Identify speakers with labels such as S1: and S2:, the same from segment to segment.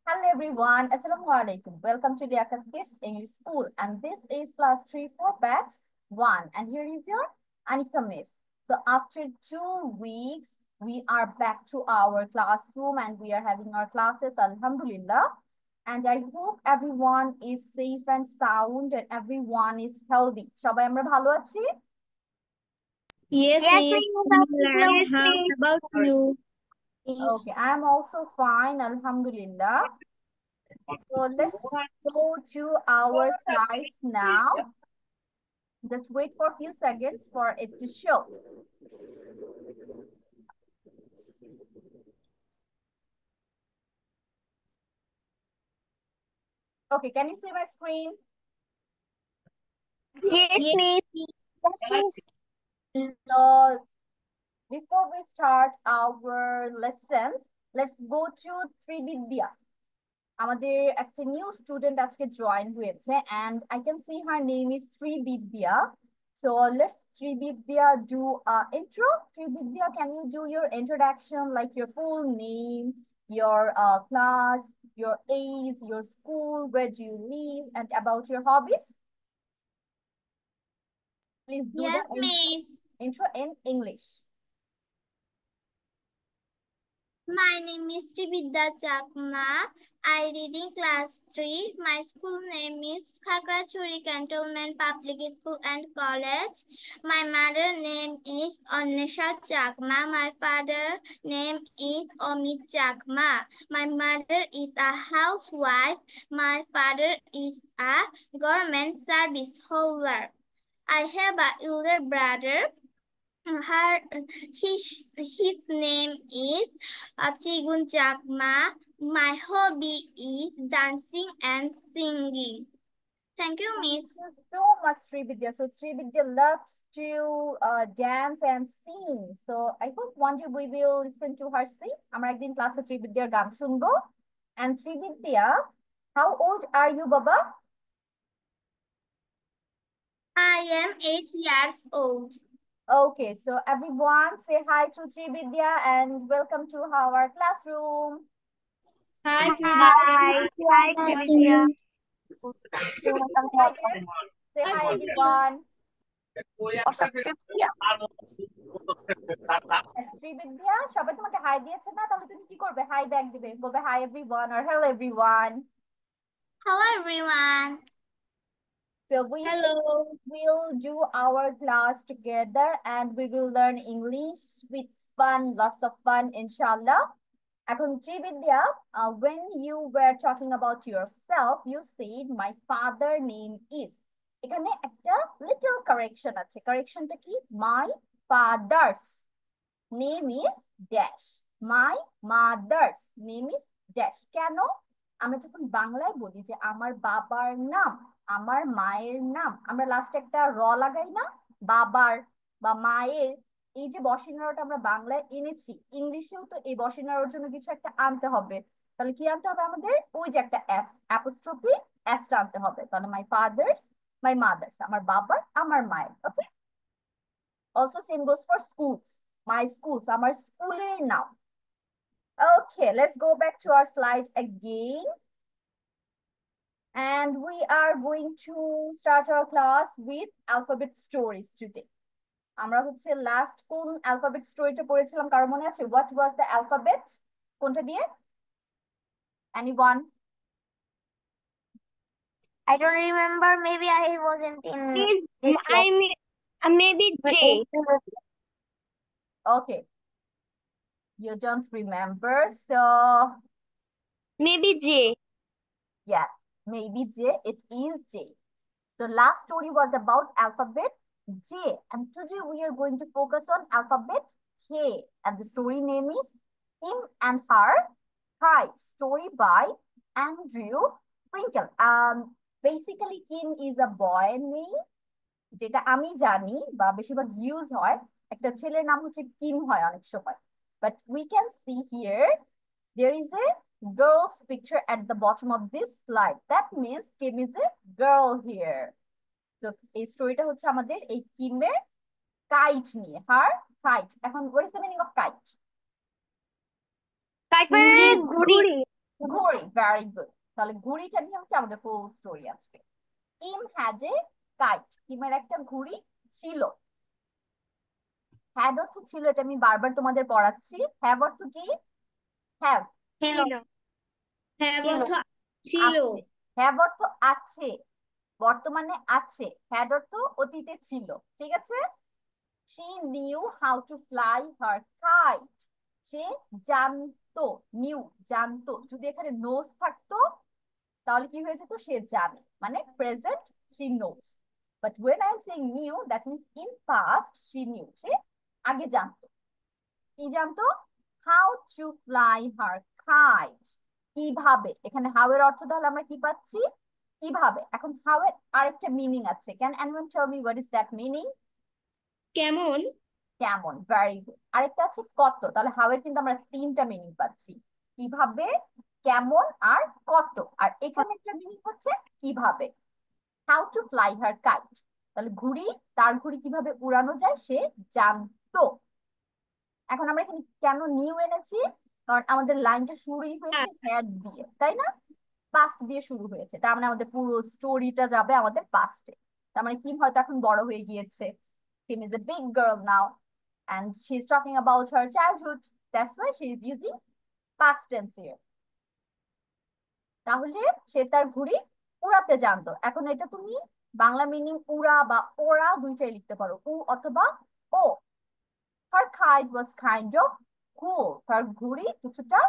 S1: Hello everyone, Assalamu alaikum. Welcome to Liaquat Kids English School, and this is class 3-4 batch 1, and here is your Anika Miss. So after 2 weeks, we are back to our classroom and we are having our classes, Alhamdulillah. And I hope everyone is safe and sound and everyone is healthy. সবাই আমরা ভালো আছি?
S2: Yes,
S3: Yes,
S2: Miss.
S3: Miss.
S2: Alhamdulillah. How about you?
S1: Okay, I'm also fine, Alhamdulillah. So let's go to our slides now. Just wait for a few seconds for it to show. Okay, can you see my screen?
S3: Yes,
S2: Yes.
S3: Miss. Yes, Miss.
S1: So before we start our lessons, let's go to Trividya. আমাদের একটা new student আজকে join হয়েছে and I can see her name is Trividya. So let's Trividya do intro. Trividya, can you do your introduction like your full name, your class, your age, your school, where do you live, and about your hobbies? Please do
S3: Yes,
S1: the
S3: Miss.
S1: intro in English.
S3: My name is Srividya Chakma. I read in class 3. My school name is Khakrachuri Cantonment Public School and College. My mother name is Onesha Chakma. My father name is Omid Chakma. My mother is a housewife. My father is a government service holder. I have a elder brother. His name is Trigun Chakma. My hobby is dancing and singing. Thank you, Miss.
S1: Thank you so much, Srividya. So Srividya loves to dance and sing. So I hope one day we will listen to her sing. আমরা একদিন ক্লাসে Srividyaর গান শুনবো. And Srividya, how old are you, Baba?
S3: I am 8 years old.
S1: Okay, so everyone say hi to Srividya and welcome to our classroom.
S2: Hi,
S3: Hi. Hi, Srividya.
S1: Say hi, everyone. Srividya, সবাই তোমাকে high দিয়েছে না? তাহলে তুমি কি করবে? High back দিবে। বলবে hi everyone or hello everyone.
S3: Hello, everyone.
S1: So we
S2: Hello.
S1: will do our class together and we will learn English with fun, lots of fun, inshallah. এখন Srividya, when you were talking about yourself, you said my father name is. এখানে একটা little correction আছে। Correctionটা কি? My father's name is dash. My mother's name is dash. কেন? আমরা যখন বাংলায় বলি যে আমার বাবার নাম, আমার মায়ের নাম, আমরা লাস্টে একটা র লাগাই না? বাবার বা মায়ের, এই যে বসিনারটা আমরা বাংলায় এনেছি, ইংলিশেও তো এই বসিনারোর জন্য কিছু একটা আনতে হবে। তাহলে কি আনতে হবে আমাদের? ওই যে একটা এস, অ্যাপোস্ট্রফি এসটা আনতে হবে। তাহলে মাই ফাদার্স, মাই মাদার্স, আমার বাবার, আমার মায়ের। Okay, also same goes for schools. My schools, আমার স্কুলের নাম। Okay, let's go back to our slide again. And we are going to start our class with alphabet stories today. আমরা হচ্ছে last কোন অ্যালফাবেট স্টোরিটা পড়েছিলাম কারো মনে আছে? What was the alphabet? কোনটা দিয়ে? Anyone?
S3: I don't remember. Maybe I wasn't in this class.
S2: Maybe J.
S1: Okay, you don't remember, so
S2: Maybe J.
S1: yes, maybe J. It is J. The last story was about alphabet J, and today we are going to focus on alphabet K, and the story name is Him and Her Kite. Story by Andrew Sprinkle. Basically, Kim is a boy name, যেটা আমি জানি বা বেশিরভাগ use হয়। একটা ছেলের নাম হচ্ছে কিম হয় অনেক সময়, but we can see here there is a girl's picture at the bottom of this slide. That means Kim is a girl here. তো এই স্টোরিটা হচ্ছে আমাদের এই কিমের কাইট নিয়ে, হার কাইট। এখন what is the meaning of kite?
S2: Kite মানে ঘুড়ি।
S1: ঘড়ি, ভেরি গুড। তাহলে ঘড়িটা নিয়ে হচ্ছে আমাদের ফুল স্টোরি আজকে। কিম হ্যাজ এ কাইট, কিমের একটা ঘড়ি ছিল। হ্যাড অর্থ ছিল, এটা আমি বারবার তোমাদের পড়াচ্ছি। হ্যাভ অর্থ কি? হ্যাভ,
S2: ছিল।
S3: হ্যাভ
S2: ছিল।
S3: অর্থ ছিল।
S1: আছে। হ্যাভ অর্থ আছে, বর্তমানে আছে। হ্যাড অর্থ অতীতে ছিল, ঠিক আছে। She knew how to fly her kite. সে জানতো, নিউ জানতো, যদি এখানে নোস থাকতো তাহলে কি হয়ে যেত? সে জানে, মানে present she knows. But when I'm saying knew, that means in past she knew. সে আগে জানতো। কি জানতো? How to fly her kite. কিভাবে, এখানে হাউ এর অর্থ তাহলে আমরা কি পাচ্ছি? কিভাবে। এখন হাউ এর আরেকটা মিনিং আছে। Can anyone tell me what is that meaning?
S3: কেমন?
S1: কেমন, ভেরি গুড। আরেকটা আছে কত। তাহলে হাউ এর কিন্তু আমরা তিনটা মিনিং পাচ্ছি, কিভাবে, কেমন আর কত। আর এখানে একটা মিনিং হচ্ছে কিভাবে, how to fly her kite. তাহলে ঘুড়ি, তার ঘুড়ি কিভাবে উড়ানো যায় সে জানতো। এখন আমরা এখানে কেন নিউ এনেছি? কারণ আমাদের লাইনটা শুরুই হয়েছে হ্যাড দিয়ে, তাই না? পাস্ট দিয়ে শুরু হয়েছে, তার মানে আমাদের পুরো স্টোরিটা যাবে আমাদের পাস্টে। তার মানে কিম হয়তো এখন বড় হয়ে গিয়েছে। Kim is a big girl now and she's talking about her childhood. That's why she is using past tense here. তাহলে সে তার ঘুড়ি উড়াতে জানতো। এখন এটা তুমি বাংলা মিনিং উড়া বা ওড়া দুইটাই লিখতে পারো, উ অথবা ও। Her kite was kind of cool. তার ঘুড়ি কিছুটা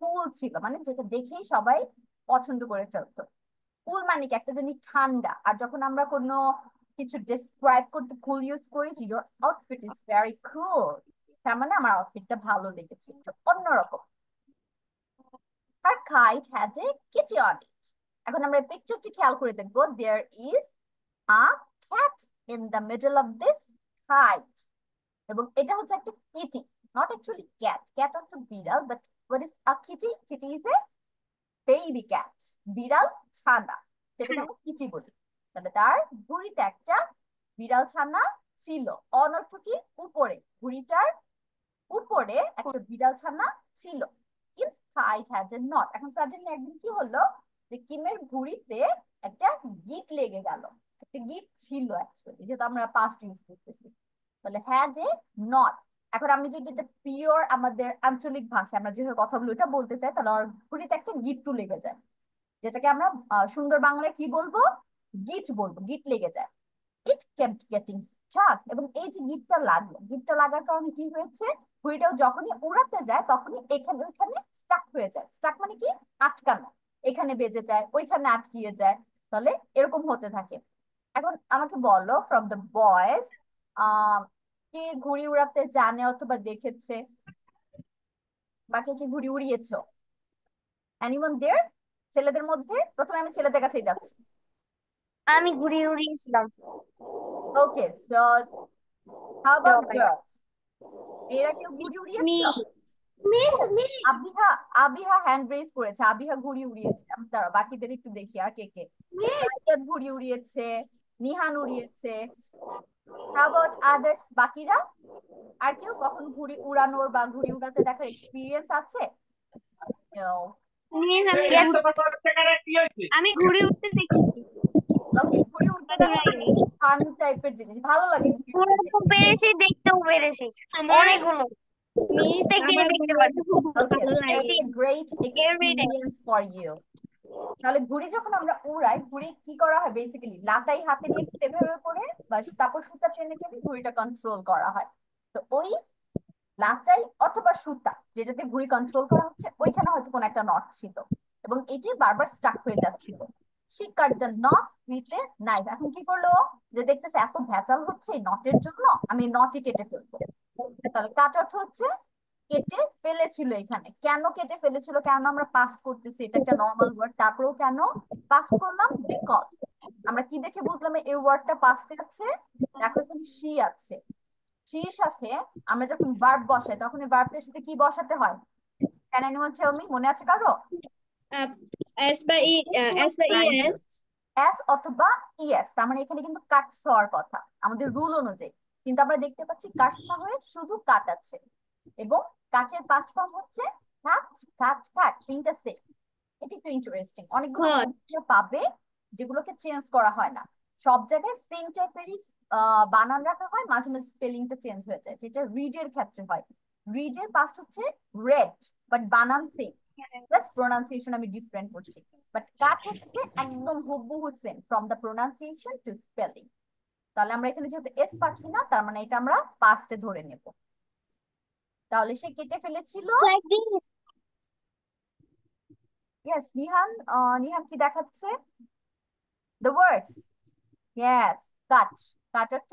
S1: কুল ছিল, মানে যেটা দেখেই সবাই পছন্দ করে ফেলতো। কুল মানে কি? একটা জিনিস ঠান্ডা। আর যখন আমরা কোনো কিছু ডেসক্রাইব করতে কুল ইউজ করি, যে ইওর আউটফিট ইজ ভেরি কুল, তার মানে আমার আউটফিটটা ভালো লেগেছে, একটু অন্যরকম। Her kite had a kitty on it. এখন আমরা পিকচারটি খেয়াল করে দেখবো। There is a cat in the middle of this kite. এবং এটা হচ্ছে একটা Kitty, not actually cat. Cat অর্থ বিড়াল, but what is a kitty? Kitty is a baby cat, বিড়াল ছানা, সেটাকে আমরা কিচি বলি। তাহলে তার ঘুড়িতে একটা বিড়াল ছানা ছিল। অন অর্থ কি? উপরে, ঘুড়িটার উপরে একটা বিড়াল ছানা ছিল। His kite had a knot. এখন সাডেনলি একদিন কি হলো যে কিমের ঘুড়িতে একটা গিট লেগে গেল। একটা গিট ছিল অ্যাকচুয়ালি, যেহেতু আমরা পাস্ট ইউজ করতেছি। তাহলে হ্যাড এ নট। এখন আমি যদি এটা পিওর আমাদের আঞ্চলিক ভাষা আমরা যেভাবে কথা বলি এটা বলতে চাই, তাহলে ওর ঘুড়িতে একটা গিট্টু লেগে যায়, যেটাকে আমরা সুন্দর বাংলায় কি বলবো? গিট বলবো, গিট লেগে যায়। ইট কেপ্ট গেটিং স্টাক। এবং এই যে গিটটা লাগলো, গিটটা লাগার কারণে কি হয়েছে? ঘুড়িটাও যখনই উড়াতে যায় তখনই এখানে ওইখানে স্টাক হয়ে যায়। স্টাক মানে কি? আটকানো, এখানে বেজে যায়, ওইখানে আটকিয়ে যায়। তাহলে এরকম হতে থাকে। এখন আমাকে বলো, ফ্রম দ্য বয়েজ, কে ঘুড়ি উড়াতে জানে অথবা দেখেছে, বা কে কে ঘুড়ি উড়িয়েছো? এনিওয়ান দেয়ার? ছেলেদের মধ্যে প্রথমে আমি ছেলেদের কাছেই যাচ্ছি।
S2: আমি ঘুড়ি উড়িয়েছিলাম।
S1: Okay, so how about girls? মেয়েরা কেউ ঘুড়ি
S2: মি
S1: উড়িয়েছো? আবিহা, আবিহা হ্যান্ড রেজ করেছে, আবিহা ঘুড়ি উড়িয়েছে। আমি দাঁড়াও বাকিদের একটু দেখি আর কে কে। সাইয়াদ ঘুড়ি উড়িয়েছে, নিহান উড়িয়েছে। How about others? বাকিরা আর কেউ কখন ঘুড়ি উড়ানোর বা ঘুড়ি উড়াতে দেখার এক্সপিরিয়েন্স আছে? No.
S2: Yes, আমি ঘুড়ি উঠতে দেখেছি।
S1: ওকে, ঘুড়ি উড়তে দেখা
S2: উড়াইনি।
S1: ফান টাইপের জিনিস, ভালো লাগে ঘুড়ি উড়তে
S2: উড়াতেও
S1: দেখতে।
S2: পেরেছি, দেখতেও পেরেছি অনেকগুলো।
S3: মিস
S2: প্রত্যেক দিনই
S3: আমার
S2: দেখতে
S3: ঘুড়ি
S2: পারি।
S3: উড়তে খুব
S1: ওকে,
S3: ভালো
S1: দ্যাটস
S3: লাগে।
S1: A great
S2: Every day.
S1: Experience for you. তাহলে ঘুড়ি যখন আমরা উড়াই, ঘুড়ি কি করা হয়? বেসিক্যালি লাটাই হাতে নিয়ে এভাবে করে বা তারপর সুতা টেনে টেনে ঘুড়িটা কন্ট্রোল করা হয়। তো ওই লাটাই অথবা সুতা যেটাতে ঘুড়ি কন্ট্রোল করা হচ্ছে, ওইখানে হয়তো কোনো একটা নট ছিল এবং এটি বারবার স্টাক হয়ে যাচ্ছিল। She cut the not with a knife. এখন কি করলো? যে দেখতেছে এত ভেজাল হচ্ছে এই নটের জন্য, আমি নটই কেটে ফেলবো। তাহলে কাট অর্থ হচ্ছে কেটে ফেলেছিল। এখানে কেন কেটে ফেলেছিল? কেন আমরা পাস করতেছি, এটা একটা নর্মাল ওয়ার্ড, তারপরেও কেন পাস করলাম? বিকজ আমরা কি দেখে বুঝলাম এই ওয়ার্ডটা পাস্টে আছে? দেখো এখানে শি আছে, শির সাথে আমরা যখন ভার্ব বসাই তখন এই ভার্বটার সাথে কি বসাতে হয়? Can anyone tell me? মনে আছে কারো?
S3: এস বা ই, এস বা ইএস।
S1: এস অথবা ইএস। তার মানে এখানে কিন্তু কাটস হওয়ার কথা আমাদের রুল অনুযায়ী, কিন্তু আমরা দেখতে পাচ্ছি কাটস না হয়ে শুধু কাট আছে। এবং কাটের পাস্ট ফর্ম হচ্ছে কাট, কাট, কাট, তিনটা সেম। একটু ইন্টারেস্টিং। অনেকগুলো ওয়ার্ড পাবে যেগুলোকে চেঞ্জ করা হয় না, সব জায়গায় সেম টাইপেরই বানান রাখা হয়, মাঝে মাঝে স্পেলিংটা চেঞ্জ হয়ে যায়, যেটা রিডের ক্ষেত্রে হয়। রিডের পাস্ট হচ্ছে রেড, বাট বানান সেম, প্লাস প্রোনাউন্সিয়েশন আমি ডিফারেন্ট করছি। বাট কাট হচ্ছে একদম হুবহু same from the pronunciation to spelling. তাহলে আমরা এখানে যেহেতু এস পাচ্ছি না, তার মানে এটা আমরা পাস্টে ধরে নেব। তাহলে সে কেটে ফেলেছিল।
S2: Like this.
S1: Yes Nihan, Nihan কি দেখাচ্ছে? The words, yes, cut. Cut অর্থ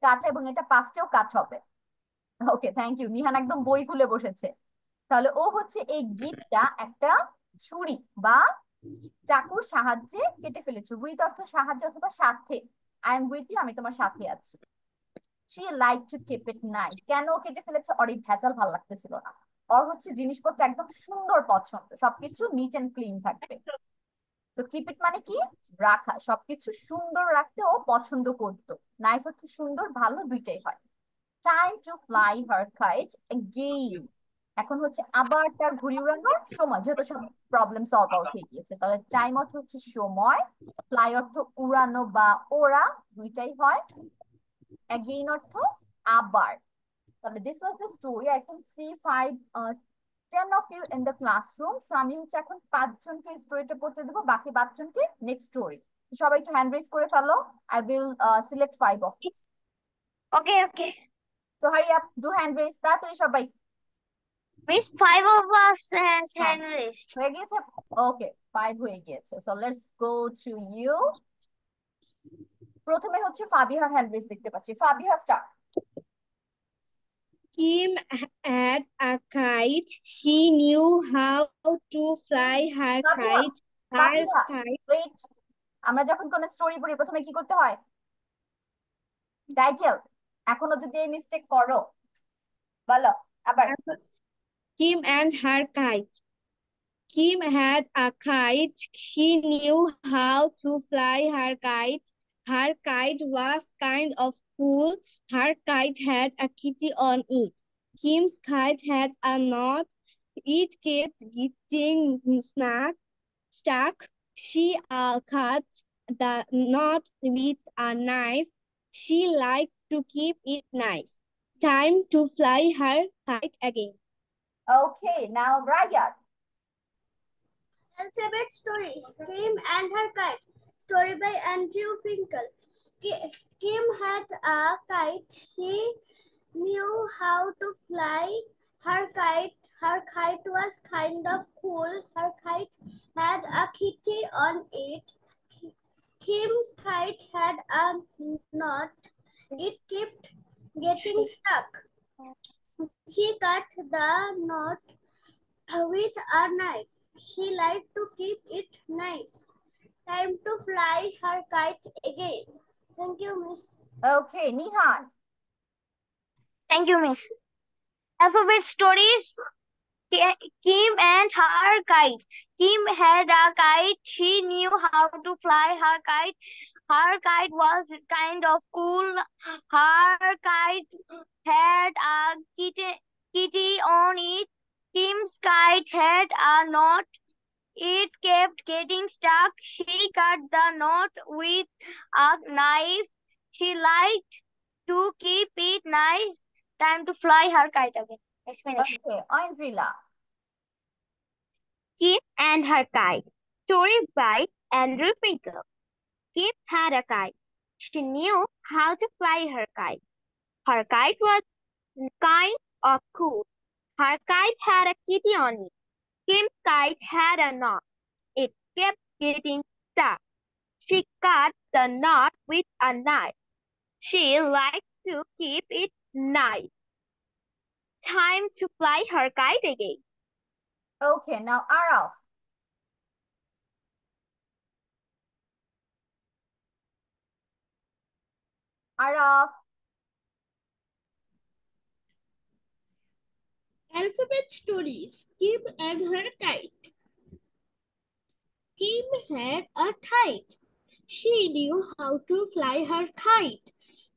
S1: কাট, এবং এটা পাস্টেও কাট হবে। ওকে, থ্যাংক ইউ। নিহান একদম বই খুলে বসেছে। তাহলে ও হচ্ছে এই গিটটা একটা ছুরি বা চাকুর সাহায্যে কেটে ফেলেছে। উইথ অর্থ সাহায্য অথবা সাথে। আই এম উইথ ইউ, আমি তোমার সাথে আছি। She like to keep it nice. কেন কেটে ফেলেছে? ওর এই ভেজাল ভালো লাগতেছিল না। ওর হচ্ছে জিনিসপত্র একদম সুন্দর পছন্দ, সবকিছু নিট এন্ড ক্লিন থাকবে। তো কিপ ইট মানে কি? রাখা, সবকিছু সুন্দর রাখতে ও পছন্দ করতো। নাইস হচ্ছে সুন্দর, ভালো, দুইটাই হয়। Time to fly her kite again. এখন হচ্ছে আবার তার ঘুড়ি উড়ানোর সময়, যেহেতু সব প্রবলেম সলভ আউট হয়ে গিয়েছে। তাহলে টাইম অর্থ হচ্ছে সময়, ফ্লাই অর্থ উড়ানো বা ওড়া, দুইটাই হয়। এগেইন অর্থ আবার। তাহলে this was the story. I can see 10 of you in the classroom. So আমি হচ্ছে এখন 5 জনকে স্টোরিটা পড়তে দেবো, বাকি 5 জনকে নেক্সট স্টোরি। সবাই একটু হ্যান্ড রেজ করে ফেলো। I will select 5 of you.
S2: Okay, okay.
S1: So hurry up, do hand raise তাড়াতাড়ি সবাই।
S2: Miss, 5 of us has
S1: হ্যাঁ,
S2: hand raised.
S1: হয়ে গিয়েছে? ওকে, 5 হয়ে গিয়েছে। So let's go to you. প্রথমে হচ্ছে ফাবিহার হ্যান্ড রেজ দেখতে পাচ্ছি। Fabiha start.
S4: Kim had a kite. She knew how to fly her
S1: Fabiha,
S4: kite. Her
S1: Fabiha,
S4: kite.
S1: Wait. আমরা যখন কোন স্টোরি পড়ি প্রথমে কি করতে হয়? টাইটেল। এখনো যদি এই মিস্টেক করো, বলো আবার।
S4: Kim and her kite. Kim had a kite. She knew how to fly her kite. Her kite was kind of cool. Her kite had a kitty on it. Kim's kite had a knot. It kept getting stuck. She cut the knot with a knife. She liked to keep it nice. Time to fly her kite again.
S1: Okay, now Rayat.
S3: Alphabet Stories. Kim and Her Kite. Story by Andrew Finkel. Kim had a kite. She knew how to fly her kite. Her kite was kind of cool. Her kite had a kitty on it. Kim's kite had a knot. It kept getting stuck. She cut the knot with a knife. She liked to keep it nice. Time to fly her kite again. Thank you, Miss.
S1: Okay, Nihan.
S2: Thank you, Miss. Alphabet Stories. Kim and her kite. Kim had a kite. She knew how to fly her kite. Her kite was kind of cool. Her kite had a kitty on it. Kim's kite had a knot. It kept getting stuck. She cut the knot with a knife. She liked to keep it nice. Time to fly her kite again. Let's finish.
S1: Okay, Andrila.
S4: Kim and her kite. Story by Andrew Finkel. Kim had a kite. She knew how to fly her kite. Her kite was kind of cool. Her kite had a kitty on it. Kim's kite had a knot. It kept getting stuck. She cut the knot with a knife. She liked to keep it nice. Time to fly her kite again.
S1: Okay, now Araf. Araf.
S5: Alphabet Stories. Kim and Her Kite. Kim had a kite. She knew how to fly her kite.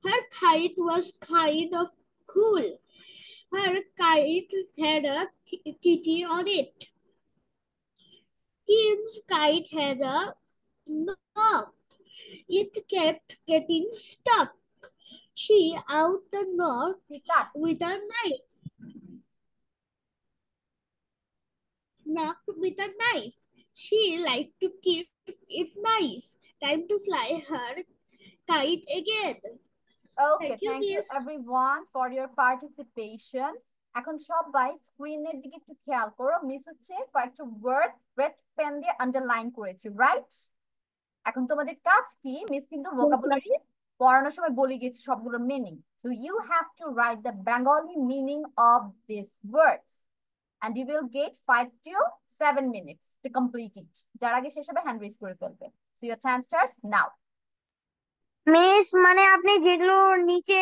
S5: Her kite was kind of cool. Her kite had a kitty on it. Kim Kim's kite had a knob. It kept getting stuck. She out the knot
S1: She cut.
S5: with a knife. Knocked with a knife. She liked to keep it nice. Time to fly her kite again.
S1: Okay,
S5: Thank you,
S1: thank you
S5: Miss.
S1: everyone for your participation. এখন সবাই স্ক্রিনের দিকে একটু খেয়াল করো, miss হচ্ছে কয়েকটা word red pen দিয়ে আন্ডারলাইন করেছি, রাইট? এখন তোমাদের কাজ কি, মিস কিন্তু ভোকাবুলারি পড়ানোর সময় বলে গেছি সবগুলোর meaning, so you have to write the Bengali meaning of this words and you will get 5 to 7 minutes to complete it. যার আগে শেষ হবে হ্যান্ড রেজ করে ফেলবে। So your time starts now.
S2: Miss মানে আপনি যেগুলো নিচে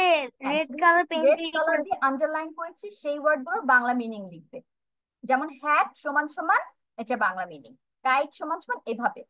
S2: রেড কালার পেন
S1: রেড
S2: দিয়ে
S1: কালার দিয়ে
S2: করেছেন।
S1: আন্ডারলাইন করেছি সেই ওয়ার্ডগুলো বাংলা মিনিং লিখবে, যেমন হ্যাট সমান সমান এটা বাংলা মিনিং, কাইট সমান সমান এভাবে।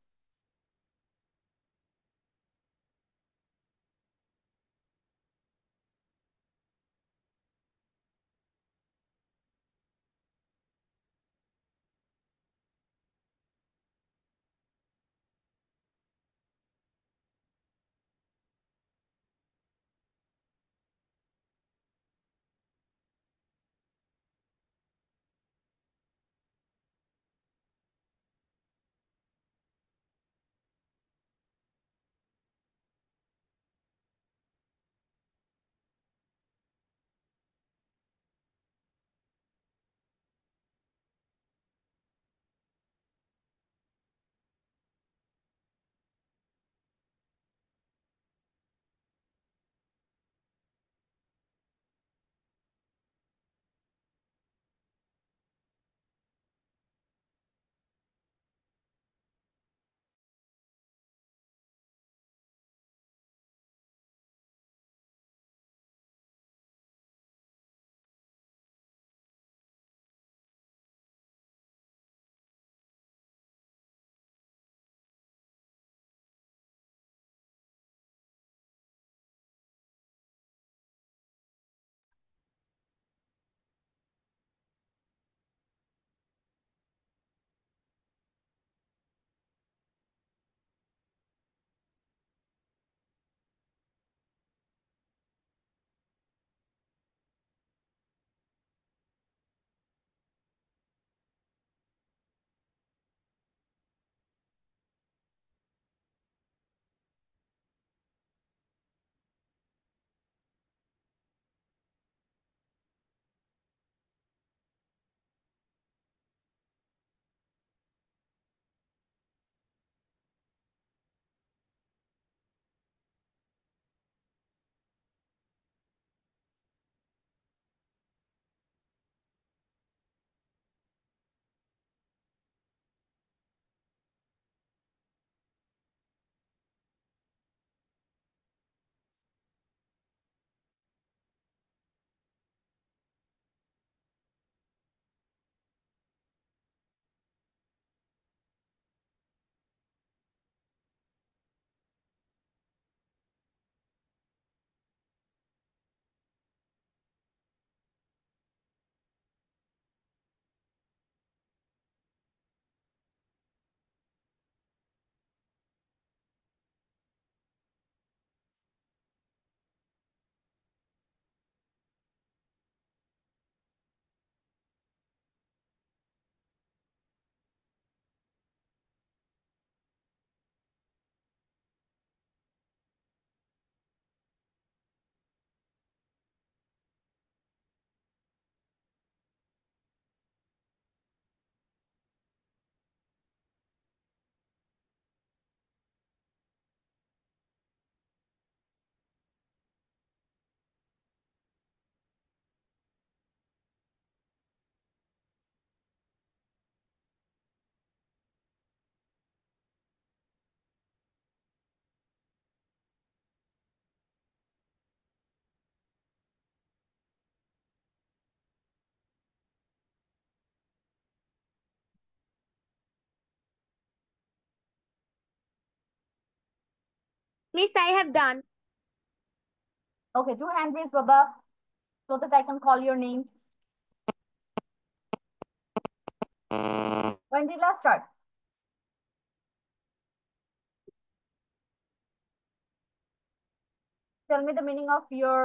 S4: Miss, I have done.
S1: Okay, do hand raise, Baba, so that I can call your name. When did last start? Tell me the meaning of your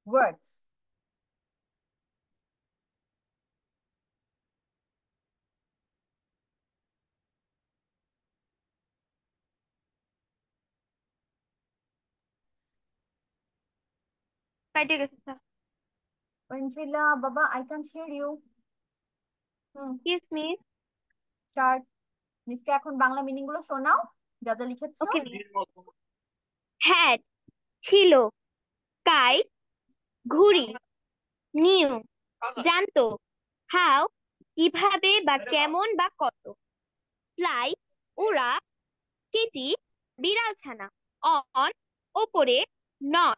S1: words. Andrila, Baba, I can't hear you.
S2: Yes, miss.
S1: Start. মিসকে এখন Bangla meaning গুলো শোনাও যা যা লিখেছো।
S2: Okay, miss. Had ছিল, kite ঘুড়ি, new জানতো, হাউ কিভাবে বা কেমন বা কত, ফ্লাই উড়া, কিটি বিড়ালছানা, অন ওপরে, নট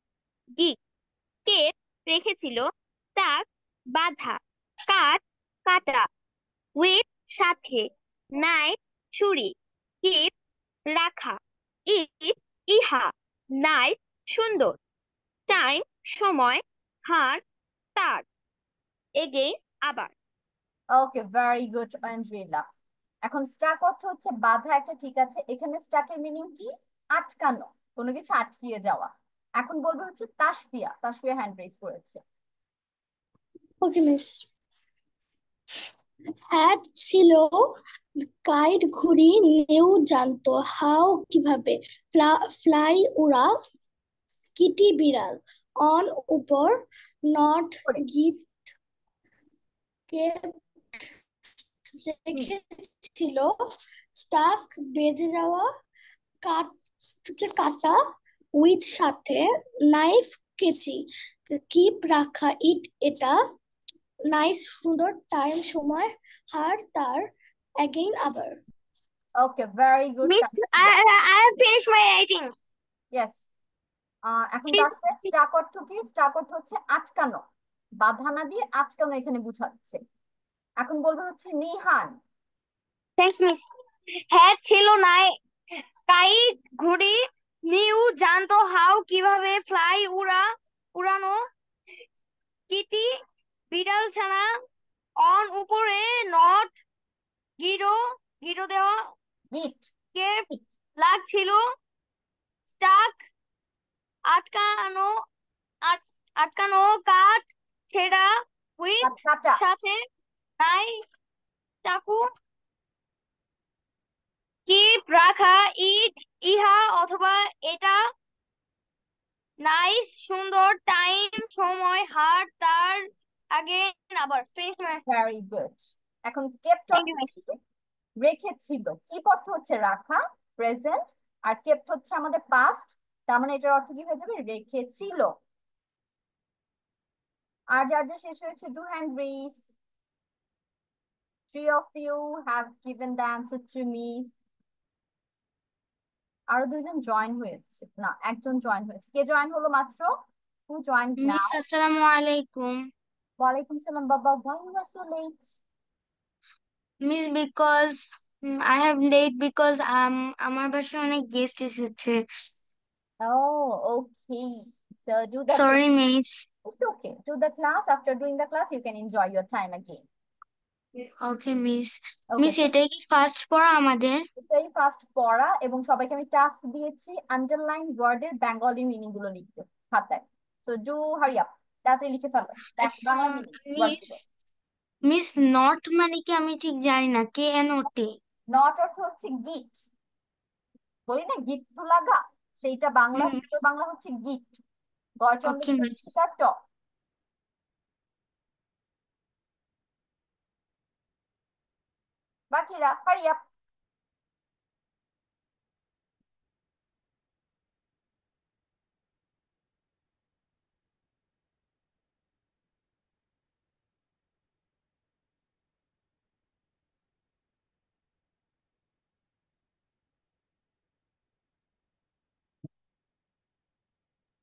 S2: গিক, কেপ রেখেছিল, তাক বাধা, কাট কাটা, উইথ সাথে, নাইফ ছুরি, কিপ রাখা, ইট ইহা, নাইফ সুন্দর, টাইম সময়, হার তার, এগেইন আবার।
S1: Okay, very good অ্যান্ড্রিলা। এখন স্টাক অর্থ হচ্ছে বাধা একটা, ঠিক আছে। এখানে স্টাকের মিনিং কি? আটকানো, কোনো কিছু আটকিয়ে যাওয়া। এখন বলবো হচ্ছে তাসফিয়া। তাসফিয়া হ্যান্ড রেজ করেছে।
S5: ওকে মিস। হ্যাড ছিল, কাইট ঘুড়ি, নিউ জানতো, হাউ কিভাবে, ফ্লাই উড়া, কিটি বিড়াল, অন উপর, নট গিট রেখেছিল, স্টাক বেজে যাওয়া, কাটা, উইথ সাথে, নাইফ কেচি, কিপ রাখা, ইট এটা, নাইস সুন্দর, টাইম সময়, হার তার, অ্যাগেইন আবার।
S1: Okay, very good.
S2: Miss, I have finished my writing.
S1: Yes. এখন তাসফিয়া স্টাক অর্থ কি? স্টাক অর্থ হচ্ছে আটকানো, বাধা না দিয়ে আটকানো এখানে বুঝাচ্ছে। এখন বলবো হচ্ছে নিহান।
S2: Thanks, miss. হ্যাড ছিল, নাই কাইট ঘুড়ি, নিউ জানতো, হাউ কিভাবে, ফ্লাই উড়ানো, কিটি বিড়ালছানা, অন উপরে, নট গিরো দেওয়া,
S1: গিট।
S2: কেপ লাগছিল, স্টাক আটকানো, আটকানো, কাট ছেঁড়া, উইথ
S1: কাটা।
S2: সাথে, নাই চাকু, কিপ রাখা, ইট ইহা অথবা এটা, নাইস সুন্দর, টাইম সময়, হার তার, আগেন আবার। Finish my.
S1: Very good. এখন কেপ্ট
S2: থ্যাংক
S1: অর্থ
S2: ইউ মিস।
S1: কি? রেখেছিল। কিপ অর্থ হচ্ছে রাখা, প্রেজেন্ট, আর কেপ্ট হচ্ছে আমাদের পাস্ট। তার মানে এটার অর্থ কি হয়ে যাবে? রেখেছিল। আর যার যা শেষ হয়েছে, do hand raise. 3 of you have given the answer to me. আরো দুইজন জয়েন হয়েছে, না একজন জয়েন হয়েছে। কে জয়েন হলো মাত্র? হু জয়েন্ড নাও?
S4: মিস আসসালামু আলাইকুম।
S1: ওয়ালাইকুম সালাম বাবা। Why you are so late?
S4: Miss because I have late because আমার বাসায় অনেক গেস্ট এসেছে।
S1: Oh, okay. So do the
S4: sorry miss.
S1: It's okay. Do the class. After doing the class, you can enjoy your time again.
S4: Okay miss.
S1: Okay.
S4: Miss এটাই কি first পড়া আমাদের?
S1: এটাই first পড়া, এবং সবাইকে আমি টাস্ক দিয়েছি আন্ডারলাইন ওয়ার্ডের বেঙ্গলি মিনিং গুলো লিখতে খাতায়। সো ডু হারি আপ, তাড়াতাড়ি লিখে ফেলো
S4: আচ্ছা
S1: বাংলা মিনিং ওয়ার্ড
S4: মিস,
S1: গুলো।
S4: মিস নট মানে কি আমি ঠিক জানি না, KNOT।
S1: নট অর্থ হচ্ছে গিট, বলি না গিট তো লাগা, সেইটা বাংলা, বাংলা হচ্ছে গিট। গয়চন্দ্র
S4: ওকে মিস।
S1: ট। বাকিরা hurry up.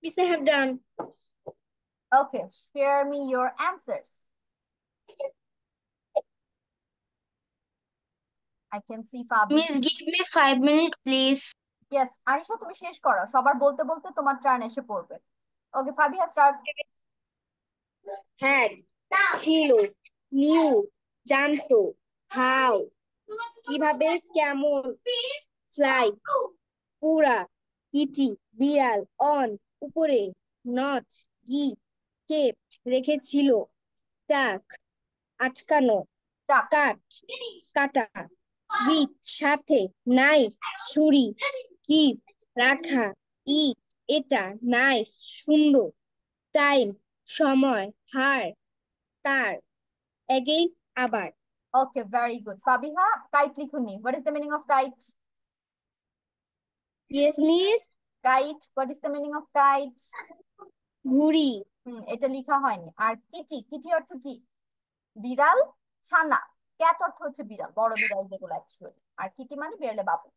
S5: Miss, I have done.
S1: Okay, share me your answers. I can see Fabi.
S4: Miss give me 5 minutes please.
S1: Yes, Arisha তুমি শেষ করো, সবার বলতে বলতে তোমার টার্ন এসে পড়বে। ওকে ফাবিহা স্টার্ট।
S4: হ্যাড ছিল, নিউ জানতো, হাউ কিভাবে, কেমন, ফ্লাই উড়া, কিটি বিড়াল, অন উপরে, নট, গিভ, কেপ্ট রেখেছিল, টাক আটকানো,
S1: টাক
S4: কাট কাটা, উইথ সাথে, নাইফ ছুরি, কিপ রাখা, ইট এটা, নাইস সুন্দর, টাইম সময়, হার তার, এগেইন আবার।
S1: Okay, very good. Fabiha, kite লিখুনি। What is the meaning of kite?
S4: Yes miss.
S1: Kite, what is the meaning of kite?
S4: ঘুড়ি।
S1: এটা লেখা হয়নি। আর কিটি, কিটি অর্থ কি? বিড়াল ছানা। ক্যাট অর্থ হচ্ছে বিড়াল, বড় বিড়াল যেগুলো অ্যাকচুয়ালি। আর কিটি মানে বিড়ালে বাবু।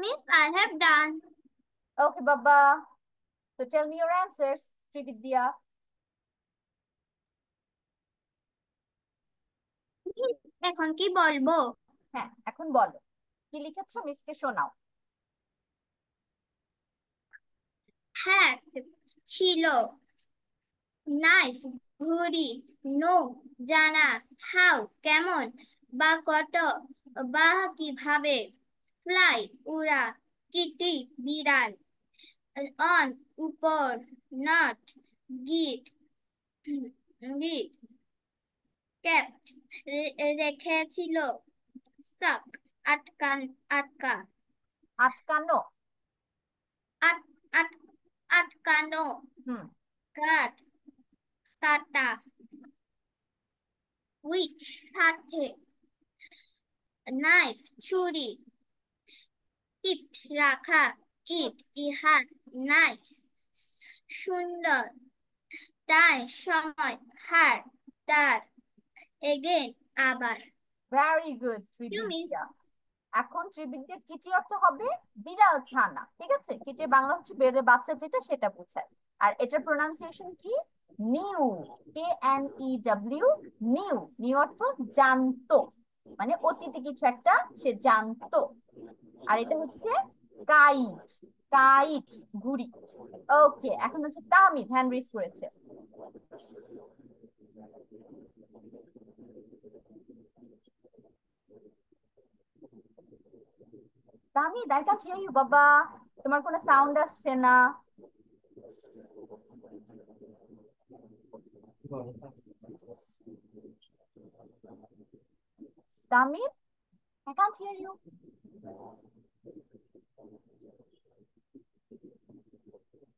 S3: Miss, I have done.
S1: Okay, Baba. So tell me your answers, Srividya.
S3: এখন কি বলবো?
S1: হ্যাঁ, এখন বলো কি লিখেছো, মিসকে শোনাও।
S3: হ্যাঁ ছিল, নাইফ ঘুড়ি, নো জানা, হাউ কেমন, বা কত, বা কিভাবে, ফ্লাই উড়া, কিটি বিড়াল, অন উপর, নট গিট গিট, কেপ্ট রেখেছিল, সাক আটকা
S1: আটকানো।
S3: আট আট আটকানো,
S1: হুম
S3: কাট কাটা, উইথ সাথে, নাইফ ছুরি, ইট রাখা, ইট ইহার, নাইস সুন্দর, তাই সময়, হার তার, এগেন আবার।
S1: Very good
S3: You miss.
S1: ত্রিবিদ্যা। এখন ত্রিবিদ্যার কিটি অর্থ হবে বিড়াল ছানা। ঠিক আছে, কিটির বাংলা হচ্ছে বেড়ের বাচ্চা, যেটা সেটা বোঝায়। আর এটার প্রোনাউন্সিয়েশন কি? New, KNEW, new. নিউ অর্থ জানতো, মানে অতীতে কিছু একটা সে জানতো। আর এটা হচ্ছে কাইট, কাইট ঘুড়ি। ওকে, এখন হচ্ছে তাহমিদ হ্যান্ড রেজ করেছে। Tahmid, I can't hear you বাবা, তোমার কোনো সাউন্ড আসছে না। Tahmid, I can't hear you.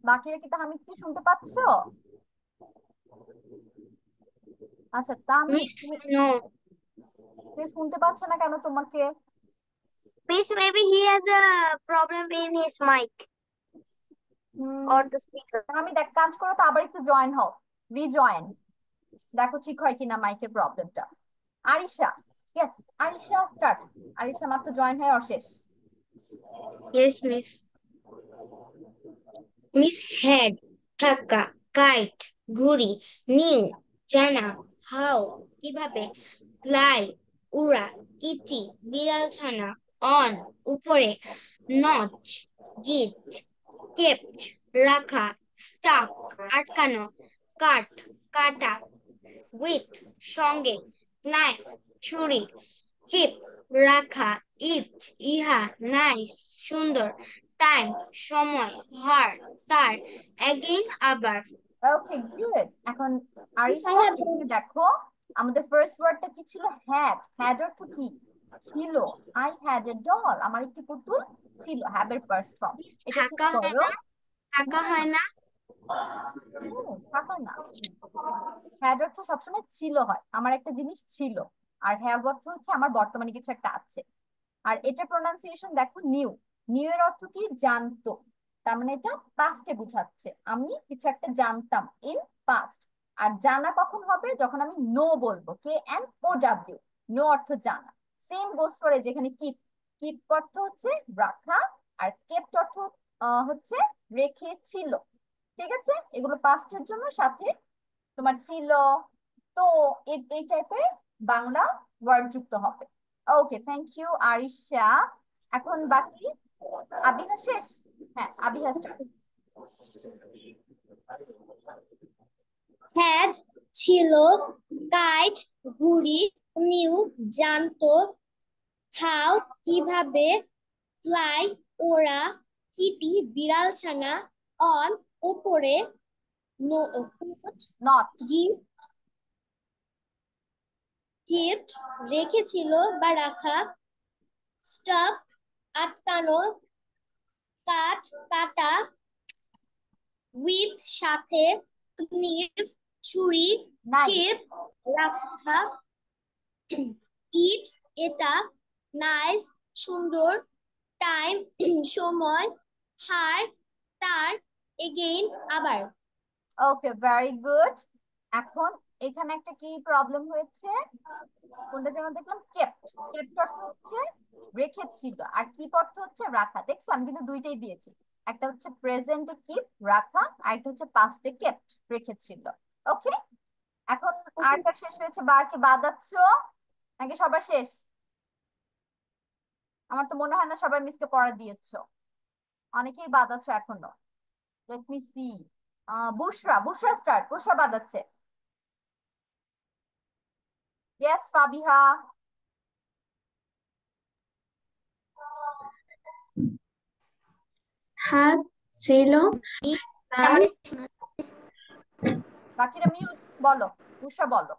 S1: বাকিরা কি তাহমিদ কি শুনতে পাচ্ছো? আচ্ছা তাহমিদ, তুমি শুনতে পাচ্ছ না কেন তোমাকে?
S2: Miss, maybe he has a problem in his mic or the speaker.
S1: Tahmid এক কাজ করো তো, আবার একটু জয়েন হও, রিজয়েন, দেখো ঠিক হয় কিনা মাইকের প্রবলেমটা। Arisha, yes Arisha start. আরিশা মাত্র জয়েন হয়ে অশেষ।
S6: Yes, miss. Miss had, থাকা, kite, ঘুড়ি, new, জানা, how, কিভাবে, fly, উড়া, কিটি, বিড়াল ছানা, on, উপরে, not, gift, kept, রাখা, stuck, আটকানো, cut, কাটা, with, সঙ্গে, knife, ছুরি, keep, রাখা, it, ইহা, nice, সুন্দর, টাইম সময়, হার তার, এগেইন আবার।
S1: Okay good. এখন আরিশা এখানে দেখো, আমাদের ফার্স্ট ওয়ার্ডটা কি ছিল? হ্যাড। হ্যাড অর্থ কি? ছিল। আই হ্যাড এ ডল, আমার একটি পুতুল ছিল। হ্যাভ এর ফার্স্ট ফর্ম। এটা ঠিক
S6: থাকা হয়
S1: করো।
S6: না, থাকা হয় না।
S1: থাকা না, হ্যাড অর্থ সবসময় ছিল হয়, আমার একটা জিনিস ছিল। আর হ্যাভ অর্থ হচ্ছে আমার বর্তমানে কিছু একটা আছে। আর এটা প্রোনাউন্সিয়েশন দেখো নিউ। নিউ এর অর্থ কি? জানতো। তার মানে এটা পাস্টে বুঝাচ্ছে, আমি কিছু একটা জানতাম, ইন পাস্ট। আর জানা কখন হবে? যখন আমি নো বলবো, KNOW, নো অর্থ জানা। সেম গোস করে যেখানে কিপ, কিপ অর্থ হচ্ছে রাখা, আর কেপ্ট অর্থ হচ্ছে রেখেছিল। ঠিক আছে, এগুলো পাস্টের জন্য সাথে তোমার ছিল, তো এই টাইপের বাংলা ওয়ার্ড যুক্ত হবে। ওকে, থ্যাংক ইউ আরিশা। এখন বাকি আবিহা শেষ? হ্যাঁ, আবিহা স্টার্ট।
S5: হ্যাড ছিল, কাইট ঘুড়ি, নিউ জানতো, হাউ কিভাবে, ফ্লাই ওরা, কিটি বিড়াল ছানা, অন উপরে,
S1: নট
S5: গিফট রেখেছিল বা রাখা, স্টাক আটকানো, কাট কাটা, উইথ সাথে, নিভ ছুরি,
S1: নাইস।
S5: কেপ রাখা, ইট এটা, নাইস সুন্দর, টাইম সময়, হার তার, এগেইন আবার।
S1: Okay, very good. এখন এখানে একটা কি প্রবলেম হয়েছে? কোনটা যেন দেখলাম, কেপ্ট। কেপ্ট অর্থ হচ্ছে রেখেছিল, আর কিপ অর্থ হচ্ছে রাখা। দেখছো, আমি কিন্তু দুইটাই দিয়েছি। একটা হচ্ছে প্রেজেন্টে কিপ রাখা, আর একটা হচ্ছে পাস্টে কেপ্ট রেখেছিল। ওকে, এখন আরটা শেষ হয়েছে, বার কি বাদাচ্ছ নাকি সবার শেষ? আমার তো মনে হয় না সবাই মিসকে পড়া দিয়েছো, অনেকেই বাদাচ্ছ এখনো। Let me see. Bushra, Bushra start, Bushra বাদাচ্ছে। ইয়েস ফাবিহা।
S6: হাত ছিল, তাই
S1: বাকিরা মিউট, বলো, বুশরা বলো।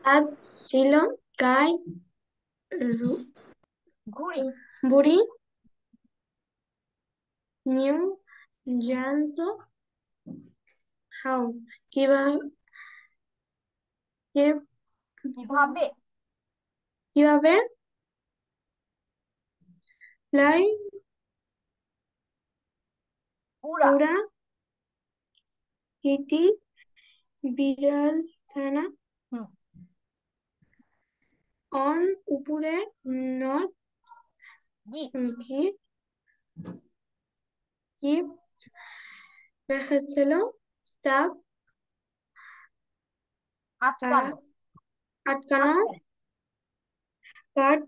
S6: হাত ছিল, গাই
S1: ঘুড়ি।
S6: বুড়ি, নিউ জানতো, হাউ কিভাবে,
S1: কিভাবে?
S6: কিভাবে, ফ্লাই
S1: উড়া।
S6: ওরা, কিটি বিড়াল ছানা,
S1: হুম।
S6: অন উপরে, নট
S1: গিট।
S6: গিফট রেখেছিল, স্টাক
S1: আটকানো।
S6: আটকানো,
S1: আটকানো।
S6: কাট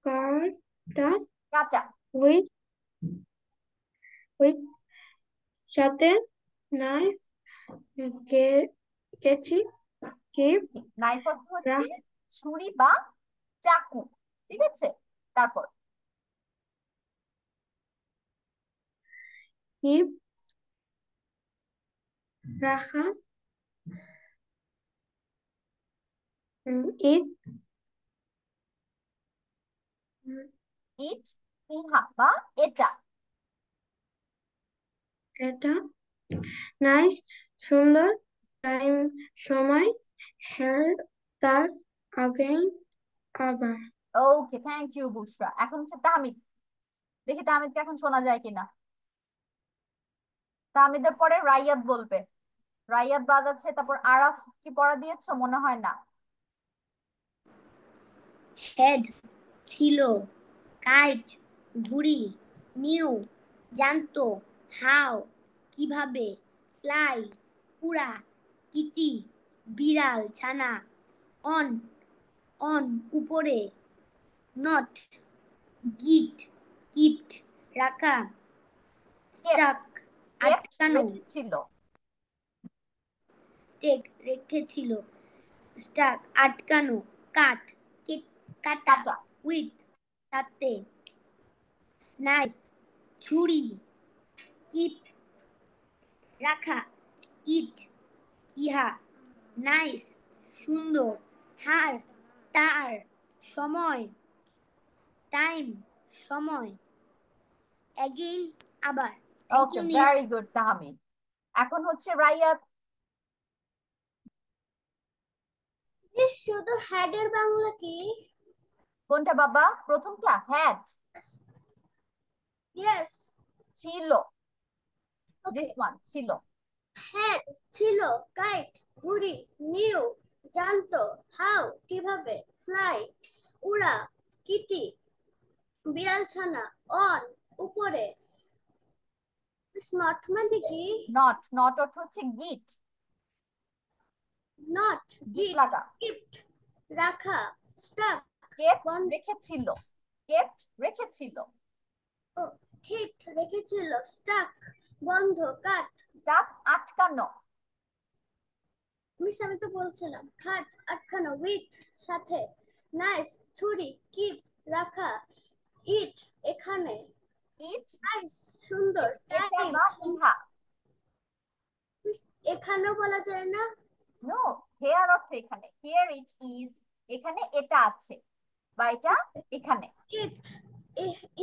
S6: কাটা,
S1: কাটা।
S6: উইথ উইথ সাথে, নাইফ কেচি, কিপ
S1: নাইফ অর্থ হচ্ছে ছুরি বা চাকু। ঠিক আছে, তারপর
S6: কিপ রাখা, ইট
S1: ইট, ইহা বা এটা।
S6: এটা, নাইস সুন্দর, টাইম সময়, হেয়ার তার, আগেইন আবার।
S1: ওকে, থ্যাংক ইউ বুশরা। এখন হচ্ছে তাহমিদ, দেখি তাহমিদকে এখন শোনা যায় কিনা। তাহমিদের পরে রাইয়াত বলবে। রাইয়াত বাদ আছে, তারপর আরাফ কি পড়া দিয়েছো? মনে হয় না।
S3: হেড ছিল, কাইট ঘুড়ি, নিউ জানতো, হাউ কিভাবে, ফ্লাই উড়া, কিটি বিড়াল ছানা, অন অন উপরে, নট গিট কিট রাখা, স্টাক আটকানো,
S1: ছিল।
S3: স্টেক রেখেছিল, স্টাক আটকানো, কাট কাটা,
S1: কাটা।
S3: উইথ সাথে, নাইফ ছুরি, কিপ রাখা, ইট ইহা, নাইস সুন্দর, হার তার, সময় টাইম সময়, এগেইন আবার। Thank
S1: okay,
S3: you miss.
S1: Very good Tahmid. এখন হচ্ছে রাইয়াত।
S5: শুধু হ্যাডের বাংলা কি?
S1: কোনটা বাবা? প্রথমটা হ্যাড।
S5: ইয়েস।
S1: ছিল, দিস ওয়ান ছিল।
S3: হ্যাড ছিল, কাইট ঘুড়ি, নিউ জানতো, হাউ কিভাবে, ফ্লাই উড়া, কিটি বিড়ালছানা, অন উপরে। নট মানে কি?
S1: নট অর্থ হচ্ছে গিট।
S3: নট
S1: গিট
S3: গিট,
S1: লাগা।
S3: কিপ্ট রাখা, স্টাক
S1: কেপ্ট
S3: বন্ধ,
S1: রেখেছিল, কেপ্ট রেখেছিল।
S3: কিপ্ট রেখেছিল, স্টাক বন্ধ, কাট
S1: স্টাক আটকানো।
S3: মিস আমি তো বলছিলাম, খাট আটকানো, উইথ সাথে, নাইফ ছুরি, কিপ রাখা, ইট এখানে,
S1: ইট
S3: নাইস সুন্দর,
S1: এটা
S3: টাইম
S1: বা ইহা।
S3: এখানেও বলা যায় না?
S1: নো, হেয়ার অর্থ এখানে, হিয়ার ইট ইজ, এখানে এটা আছে বা এটা এখানে।
S3: ইট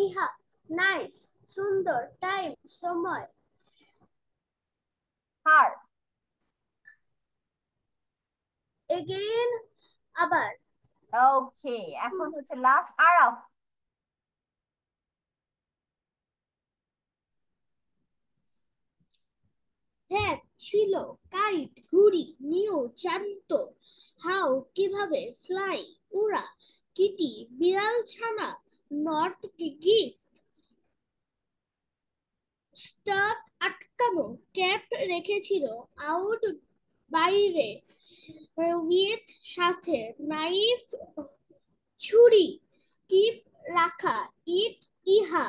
S3: ইহা, নাইস সুন্দর, টাইম সময়,
S1: হার
S3: এগেইন আবার।
S1: ওকে, এখন হচ্ছে লাস্ট আরাফ।
S3: হ্যাড ছিল, কাইট ঘুড়ি, নিউ জানতো, হাউ কিভাবে, ফ্লাই উড়া, কিটি বিড়াল ছানা, নট গিট স্টাক আটকানো, ক্যাপ্ট রেখেছিল, আউট বাইরে, উইথ সাথে, নাইফ ছুরি, কিপ রাখা, ইট ইহা,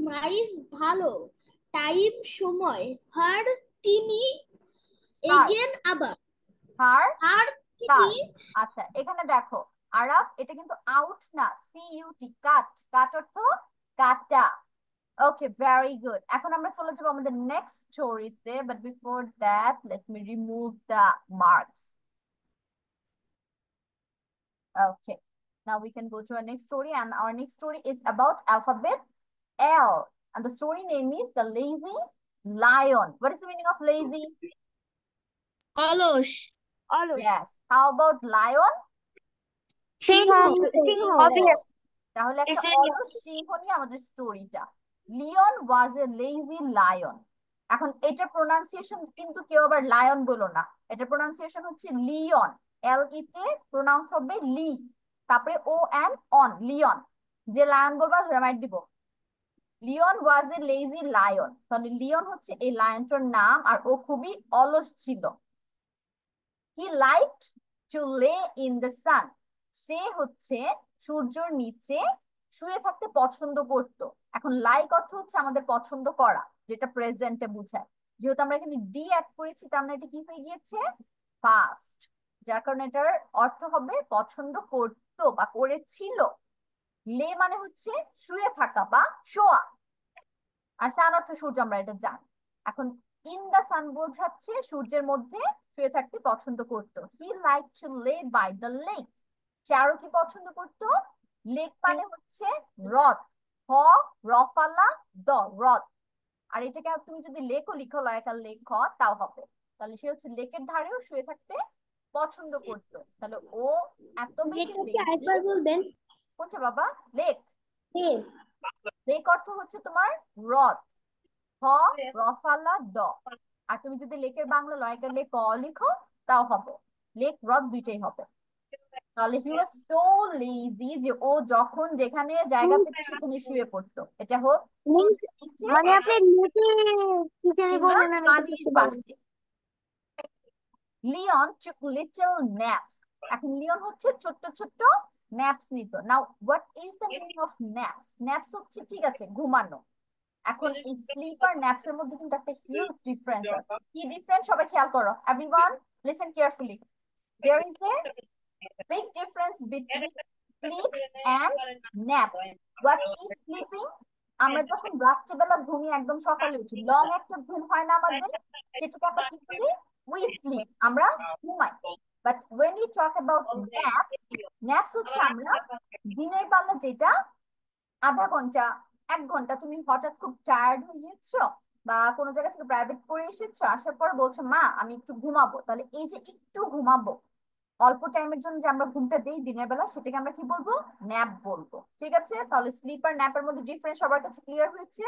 S3: নাইস ভালো, টাইম সময়, হার তিনি, এগেন আবার,
S1: হার
S3: আর
S1: কাট।
S3: তিনি।
S1: আচ্ছা এখানে দেখো আরাফ, এটা কিন্তু আউট না, সিইউটি, কাট। কাট অর্থ কাটা। Okay, very good. এখন আমরা চলে যাবো আমাদের নেক্সট স্টোরিতে, but before that let me remove the marks. Okay, now we can go to our next story, and our next story is about alphabet L, and the story name is The Lazy Lion. What is the meaning of lazy?
S4: অলস।
S1: Yes. How about lion?
S2: সিংহ, obvious.
S1: তাহলে একটা
S2: Is it
S1: অলস সিংহ নিয়ে আমাদের স্টোরিটা। Leon was a lazy lion. এখন এটার প্রোনাউন্সিয়েশন কিন্তু কেউ আবার লায়ন বলো না, এটা প্রোনাউন্সিয়েশন হচ্ছে লিওন। এল ই তে প্রোনাউন্স হবে লি, তারপরে ও এন অন, লিওন। যে লায়ন বলবা মাইট দিব। Leon was a lazy lion, তাহলে লিওন হচ্ছে এই লায়নটার নাম, আর ও খুবই অলস ছিল। He liked to lay in the sun, সে হচ্ছে সূর্যের নিচে শুয়ে থাকতে পছন্দ করত। এখন লাইক অর্থ হচ্ছে আমাদের পছন্দ করা, যেটা প্রেজেন্টে বোঝায়। যেহেতু আমরা এখানে ডি অ্যাড করেছি, তার মানে এটা কি হয়ে গিয়েছে, পাস্ট, যার কারণে এটার অর্থ হবে পছন্দ করতো বা করেছিল। লে মানে হচ্ছে শুয়ে থাকা বা শোয়া, আর সান অর্থ সূর্য, আমরা এটা জানি। এখন ইন দা সান বোঝাচ্ছে সূর্যের মধ্যে শুয়ে থাকতে পছন্দ করতো। He like to lay by the lake, সে আরো কি পছন্দ করতো, লেক মানে হচ্ছে হ্রদ, হ রফালা দ হ্রদ। আর এটাকে তুমি যদি লেকও লিখো, লয়কাল লেক খ, তাও হবে। তাহলে সে হচ্ছে লেকের ধারেও শুয়ে থাকতে পছন্দ করতো। তাহলে ও এত বেশি lazy।
S3: বলবেন?
S1: কোনটা বাবা? লেক। লেক অর্থ হচ্ছে তোমার হ্রদ, হ রফালা দ। আর তুমি যদি লেকের বাংলা লয়কার লেক ক লিখো, তাও হবে, লেক হ্রদ দুইটাই হবে। তাহলে হি ওয়াজ সো লেজি, যে ও যখন যেখানে জায়গা পেত সেখানে শুয়ে পড়তো। এটা হোক নিচে
S2: মানে আপনি নিচে কি জানি
S1: কিংবা
S2: বললেন, আমি এটা
S1: পানির
S2: বুঝতে পারলাম।
S1: পাশে। লিওন took little naps, এখন লিওন হচ্ছে ছোট্ট ছোট্ট ন্যাপস নিত। Now what is the meaning of naps? Naps হচ্ছে ঠিক আছে ঘুমানো। এখন এই স্লিপ আর ন্যাপস এর মধ্যে কিন্তু একটা হিউজ ডিফারেন্স আছে। কি ডিফারেন্স সবাই খেয়াল করো, everyone listen carefully. There is a big difference between sleep and naps. What is sleeping? আমরা যখন রাত্রেবেলা ঘুমিয়ে একদম সকালে উঠি, লং একটা ঘুম হয় না আমাদের, সেটাকে আমরা কি বলি, we sleep, আমরা ঘুমাই। But when we talk about naps, naps হচ্ছে আমরা দিনের বেলা যেটা আধা ঘন্টা 1 ঘন্টা, তুমি হঠাৎ খুব টায়ার্ড হয়ে গেছো বা কোনো জায়গা থেকে প্রাইভেট করে এসেছো, আসার পর বলছো মা আমি একটু ঘুমাবো, তাহলে এই যে একটু ঘুমাবো অল্প টাইমের জন্য যে আমরা ঘুমটা দিই দিনের বেলা, সেটাকে আমরা কি বলবো, ন্যাপ বলবো। ঠিক আছে, তাহলে স্লিপ আর ন্যাপের মধ্যে ডিফারেন্স সবার কাছে ক্লিয়ার হয়েছে।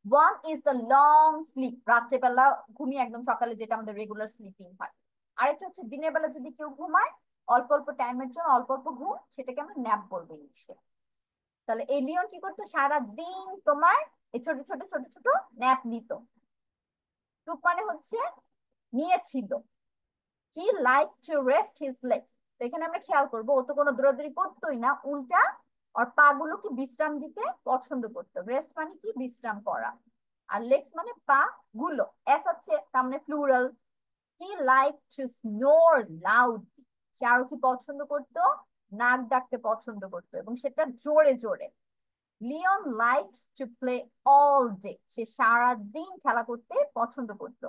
S1: One is the long sleep, রাত্রেবেলা ঘুমিয়ে একদম সকালে যেটা আমাদের রেগুলার স্লিপিং হয়। আরেকটা হচ্ছে দিনের বেলা যদি কেউ ঘুমায় অল্প অল্প টাইমের জন্য অল্প অল্প ঘুম, সেটাকে আমরা ন্যাপ বলবো ইংলিশে। তাহলে এই লিওন কি করতো, সারাদিন তোমার এই ছোট ছোট ছোট ছোট ন্যাপ নিত। টুক মানে হচ্ছে নিয়েছিল। হি like to rest his legs. তো এখানে আমরা খেয়াল করবো, ও তো কোনো দৌড়াদৌড়ি করতোই না, উল্টা ওর পা গুলোকে বিশ্রাম দিতে পছন্দ করতো। রেস্ট মানে কি, বিশ্রাম করা, আর লেগস মানে পা গুলো। এস হচ্ছে তার মানে plural. He like to snore loudly. সে আরো কি পছন্দ করতো, নাক ডাকতে পছন্দ করতো, এবং সেটা জোরে জোরে। Lion like to play all day. সে সারাদিন খেলা করতে পছন্দ করতো।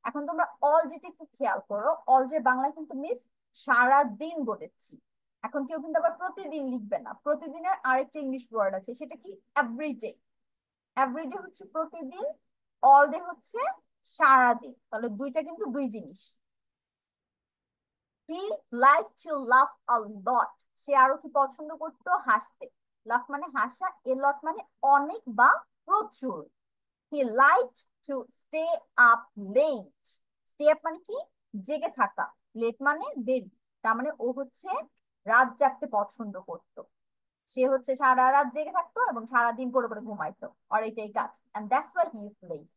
S1: এখন তোমরা অল ডেটা একটু খেয়াল করো, অল ডে বাংলা কিন্তু মিস সারাদিন বলেছি। এখন কেউ কিন্তু আবার প্রতিদিন লিখবে না, প্রতিদিনের আরেকটা ইংলিশ ওয়ার্ড আছে, সেটা কি এভরিডে। এভরিডে হচ্ছে প্রতিদিন, অল ডে হচ্ছে সারাদিন। তাহলে দুইটা কিন্তু দুই জিনিস। হি লাইক টু লাফ আ লট। সে আরো কি পছন্দ করতো, হাসতে। লাফ মানে হাসা, এ লট মানে অনেক বা প্রচুর। He like to stay up late. Stay up মানে কি, জেগে থাকা, লেট মানে দেরি। তার মানে ও হচ্ছে রাত জাগতে পছন্দ করতো। সে হচ্ছে সারা রাত জেগে থাকতো এবং সারাদিন পরে পরে ঘুমাইতো, আর এটাই কাজ। And that's why he is lazy.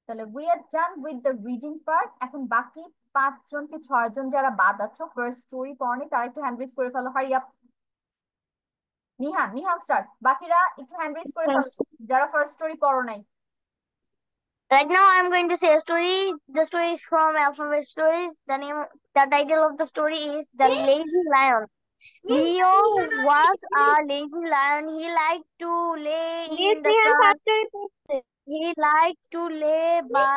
S1: তাহলে we are done with the reading part. এখন বাকি 5 জন কি 6 জন যারা বাদ আছো ফার্স্ট স্টোরি পড়নি, তারা একটু হ্যান্ড রেজ করে ফেলো, hurry up. Nihan, Nihan start. বাকিরা একটু হ্যান্ড রেজ করে ফেলো যারা ফার্স্ট স্টোরি পড়ো নাই।
S2: Right now, I'm going to say a story. The story is from Alphabet Stories. The title of the story is The Lazy Lion. Leo was a lazy lion. He liked to lay in the sun. He liked to lay by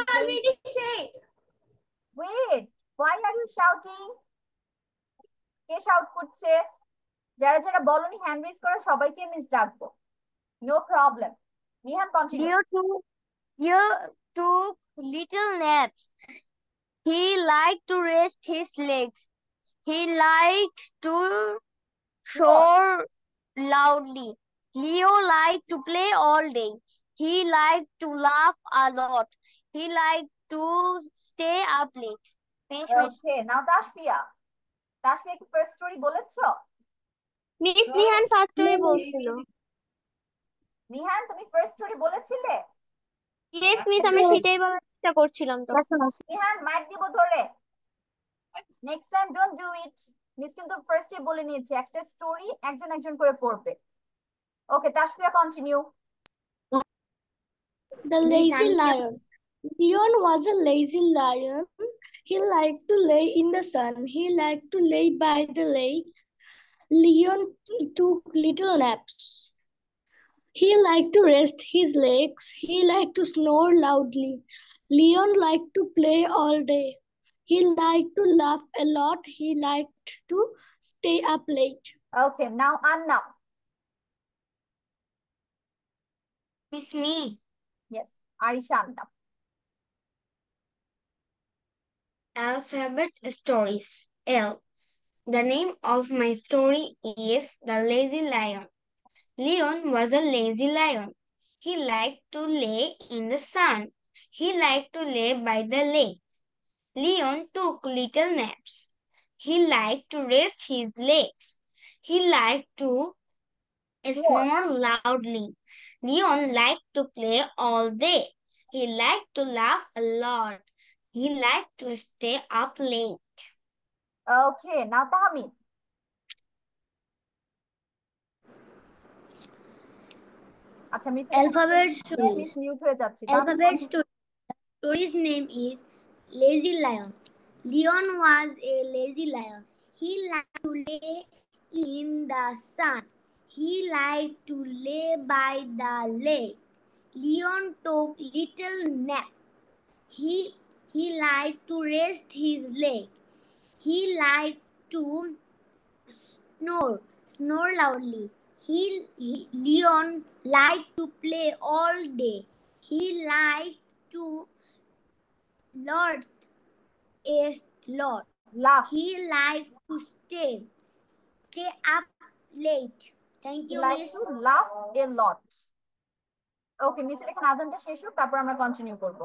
S2: the lake.
S1: ওয়েট, why are you shouting? কে shout করছে? যারা যারা বলনি hand raise করো, সবাইকে miss ডাকবো, no problem. Nihan continue.
S2: Leo took little naps. He liked to rest his legs. He liked to snore loudly. Leo liked to play all day. He liked to laugh a lot. He liked to stay up late. Finish, miss.
S1: ওকে, নাও তাসফিয়া। তাসফিয়া কি first story বলেছো?
S4: Miss Nihan first story বলছিল।
S1: নিহান তুমি first story বলেছিলে?
S4: Yes miss, আমি সেটাই বলার চেষ্টা করছিলাম তো।
S1: নিহান মাইক দিব ধরে, next time don't do it. Miss কিন্তু ফার্স্টে বলে নিয়েছি একটা স্টোরি একজন একজন করে পড়বে। Okay Tasfia continue.
S5: The lazy lion. Leon was a lazy lion. He liked to lay in the sun. He liked to lay by the lake. Leon took little naps. He liked to rest his legs. He liked to snore loudly. Leon liked to play all day. He liked to laugh a lot. He liked to stay up late.
S1: Okay now Anna.
S6: Miss me.
S1: Yes, Arisha Anna.
S6: Alphabet Stories. L. The name of my story is The Lazy Lion. Leon was a lazy lion. He liked to lay in the sun. He liked to lay by the lake. Leon took little naps. He liked to rest his legs. He liked to snore loudly. Leon liked to play all day. He liked to laugh a lot. He liked to stay up late.
S1: ওকে নাও তাহমিদ। আচ্ছা miss
S3: Alphabet stories.
S1: Miss mute হয়ে যাচ্ছে।
S3: Alphabet story. Story's name is Lazy Lion. Leon was a lazy lion. He liked to lay in the sun. He liked to lay by the lake. Leon took little nap. He liked to rest his leg. He liked to snore loudly. Leon liked to play all day. He liked to laugh a lot.
S1: লাফ,
S3: He liked to stay up late. Thank you,
S1: like
S3: miss.
S1: To laugh a লট। ওকে, মিসের এখন আজানটা শেষ হোক, তারপর আমরা continue করব।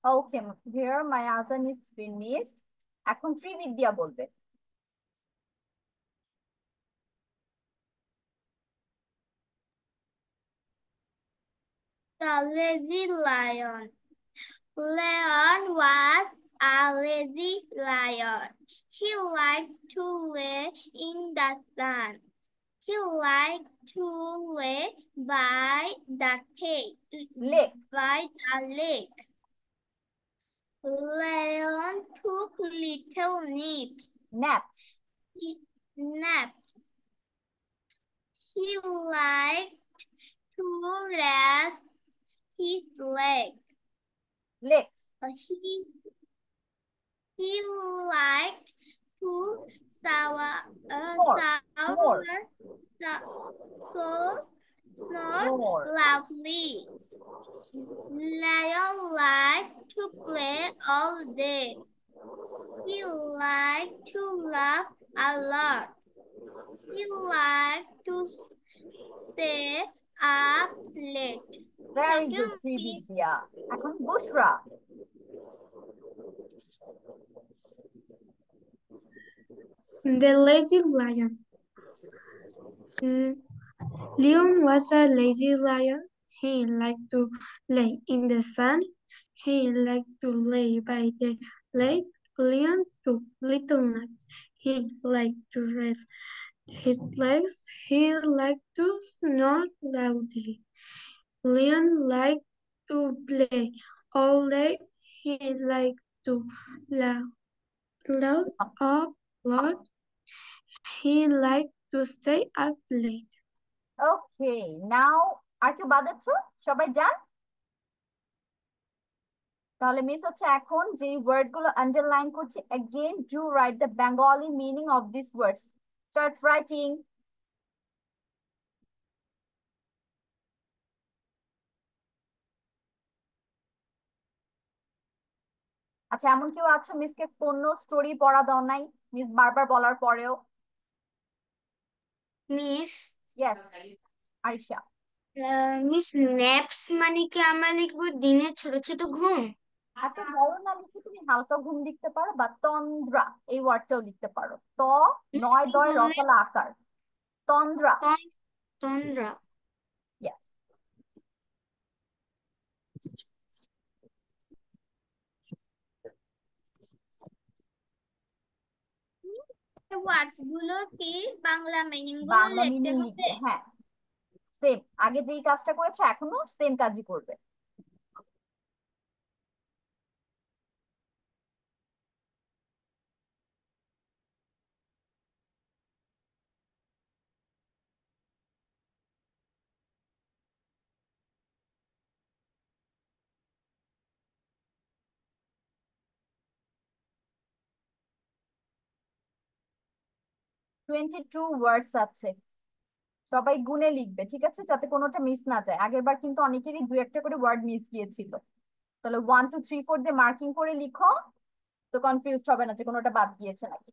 S1: ওকে, here my azan is finished. এখন ত্রিবিদ্যা বলবে।
S3: The lazy lion. Leon was a lazy lion. He liked to lay in the sun. He liked to lay by the
S1: Lake.
S3: lake. Leon took little
S1: Naps.
S3: naps. He liked to rest his legs. He liked to snore loudly. Lion liked to play all day. He liked to laugh a lot. He liked to stay up late.
S1: Very good, ত্রিবিদ্যা। এখন বুশরা।
S5: The lazy lion. Leon was a lazy lion. He liked to lay in the sun. He liked to lay by the lake. Leon took little naps. He liked to rest his legs. He liked to snore loudly. Leon liked to play all day. He liked to laugh up loud. He liked to stay up late.
S1: ওকে, নাও আর কেউ বাদ আছো? সবাই যান। তাহলে miss হচ্ছে এখন যে word গুলো আন্ডারলাইন করছি, again do write the Bengali meaning of these words. Start writing. আচ্ছা, এমন কেউ আছো মিসকে কোনো স্টোরি পড়া দাও নাই, মিস বারবার বলার পরেও?
S6: Miss
S1: yes Arisha.
S6: Miss naps মানে কি আমরা লিখবো দিনের ছোট ছোট ঘুম?
S1: এত বড় না লিখে তুমি হালকা ঘুম লিখতে পারো, বা তন্দ্রা এই ওয়ার্ডটাও লিখতে পারো। ত নয় দয় রফলা আকার, তন্দ্রা।
S6: তন্দ্রা।
S1: ইয়েস।
S3: ওয়ার্ডস গুলোর কি বাংলা মিনিং গুলো
S1: বাংলা
S3: লিখতে
S1: মিনিং
S3: হবে?
S1: লিখবে, হ্যাঁ সেম আগে যেই কাজটা করেছো এখনো সেম কাজই করবে। 22 ওয়ার্ডস আছে, সবাই গুনে লিখবে, ঠিক আছে, যাতে কোনোটা মিস না যায়। আগের বার কিন্তু অনেকেরই দু একটা করে ওয়ার্ড মিস গিয়েছিল। তাহলে 1 2 3 4 দিয়ে মার্কিং করে লিখো, তো কনফিউজ হবে না যে কোনোটা বাদ গিয়েছে নাকি।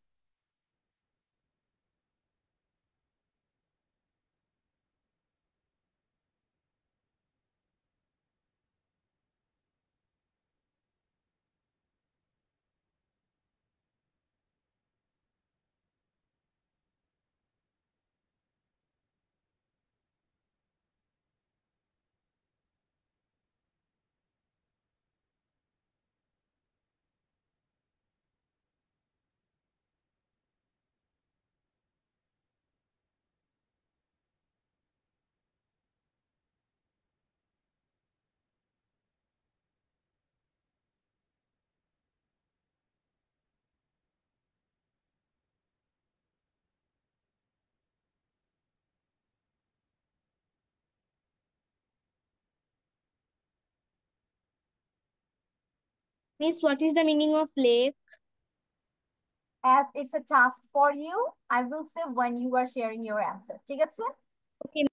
S4: Miss, what is the meaning of lake?
S1: As it's a task for you, I will say when you are sharing your answer, ঠিক আছে?
S4: Okay.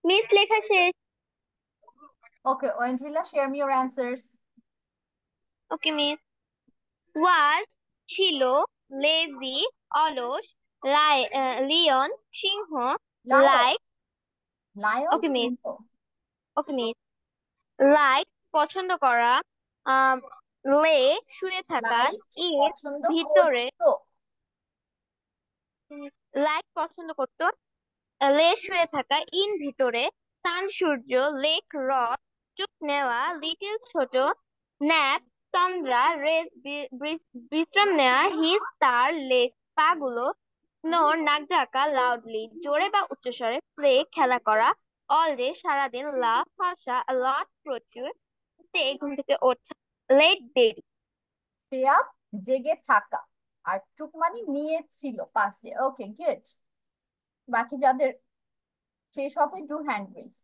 S2: মিস লেখা শেষ।
S1: Okay, Oendrila, share me your answers.
S2: Okay miss. Was ছিল, lazy অলস, lion সিংহ,
S1: Lion.
S2: Like.
S1: Lion
S2: okay miss.
S1: সিংহ।
S2: Okay miss. Like পছন্দ করা, আহ, লে শুয়ে থাকা,
S1: লাইট
S2: এর
S1: পছন্দ
S2: ভিতরে
S1: করতো।
S2: লাইক পছন্দ করতো, লে শুয়ে থাকা, ইন ভিতরে, সান সূর্য, লেক হ্রদ, চুপ নেওয়া, লিটিল ছোট, ন্যাপ তন্দ্রা, রেস্ট বিশ্রাম নেওয়া, হিস তার, লেগ পাগুলো, স্নোর নাক ডাকা, লাউডলি জোরে বা উচ্চস্বরে, প্লে খেলা করা, অল ডে সারাদিন, লাভ হাসা, লট প্রচুর, স্টে ঘুম থেকে ওঠা, লেট দেরি।
S1: স্টে আপ জেগে থাকা, আর টুক মানে নিয়েছিল পাশে। Okay good. বাকি যাদের শেষ হবে do hand raise.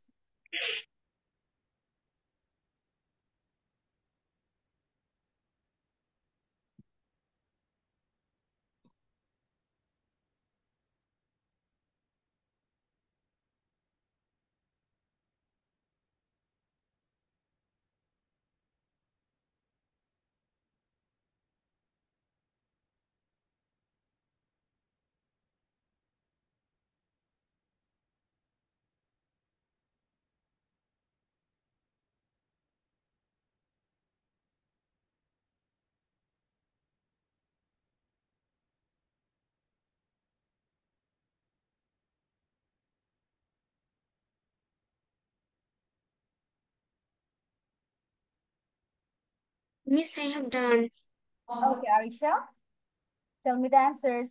S6: Miss, I have done.
S1: Okay, Arisha. Tell me the answers.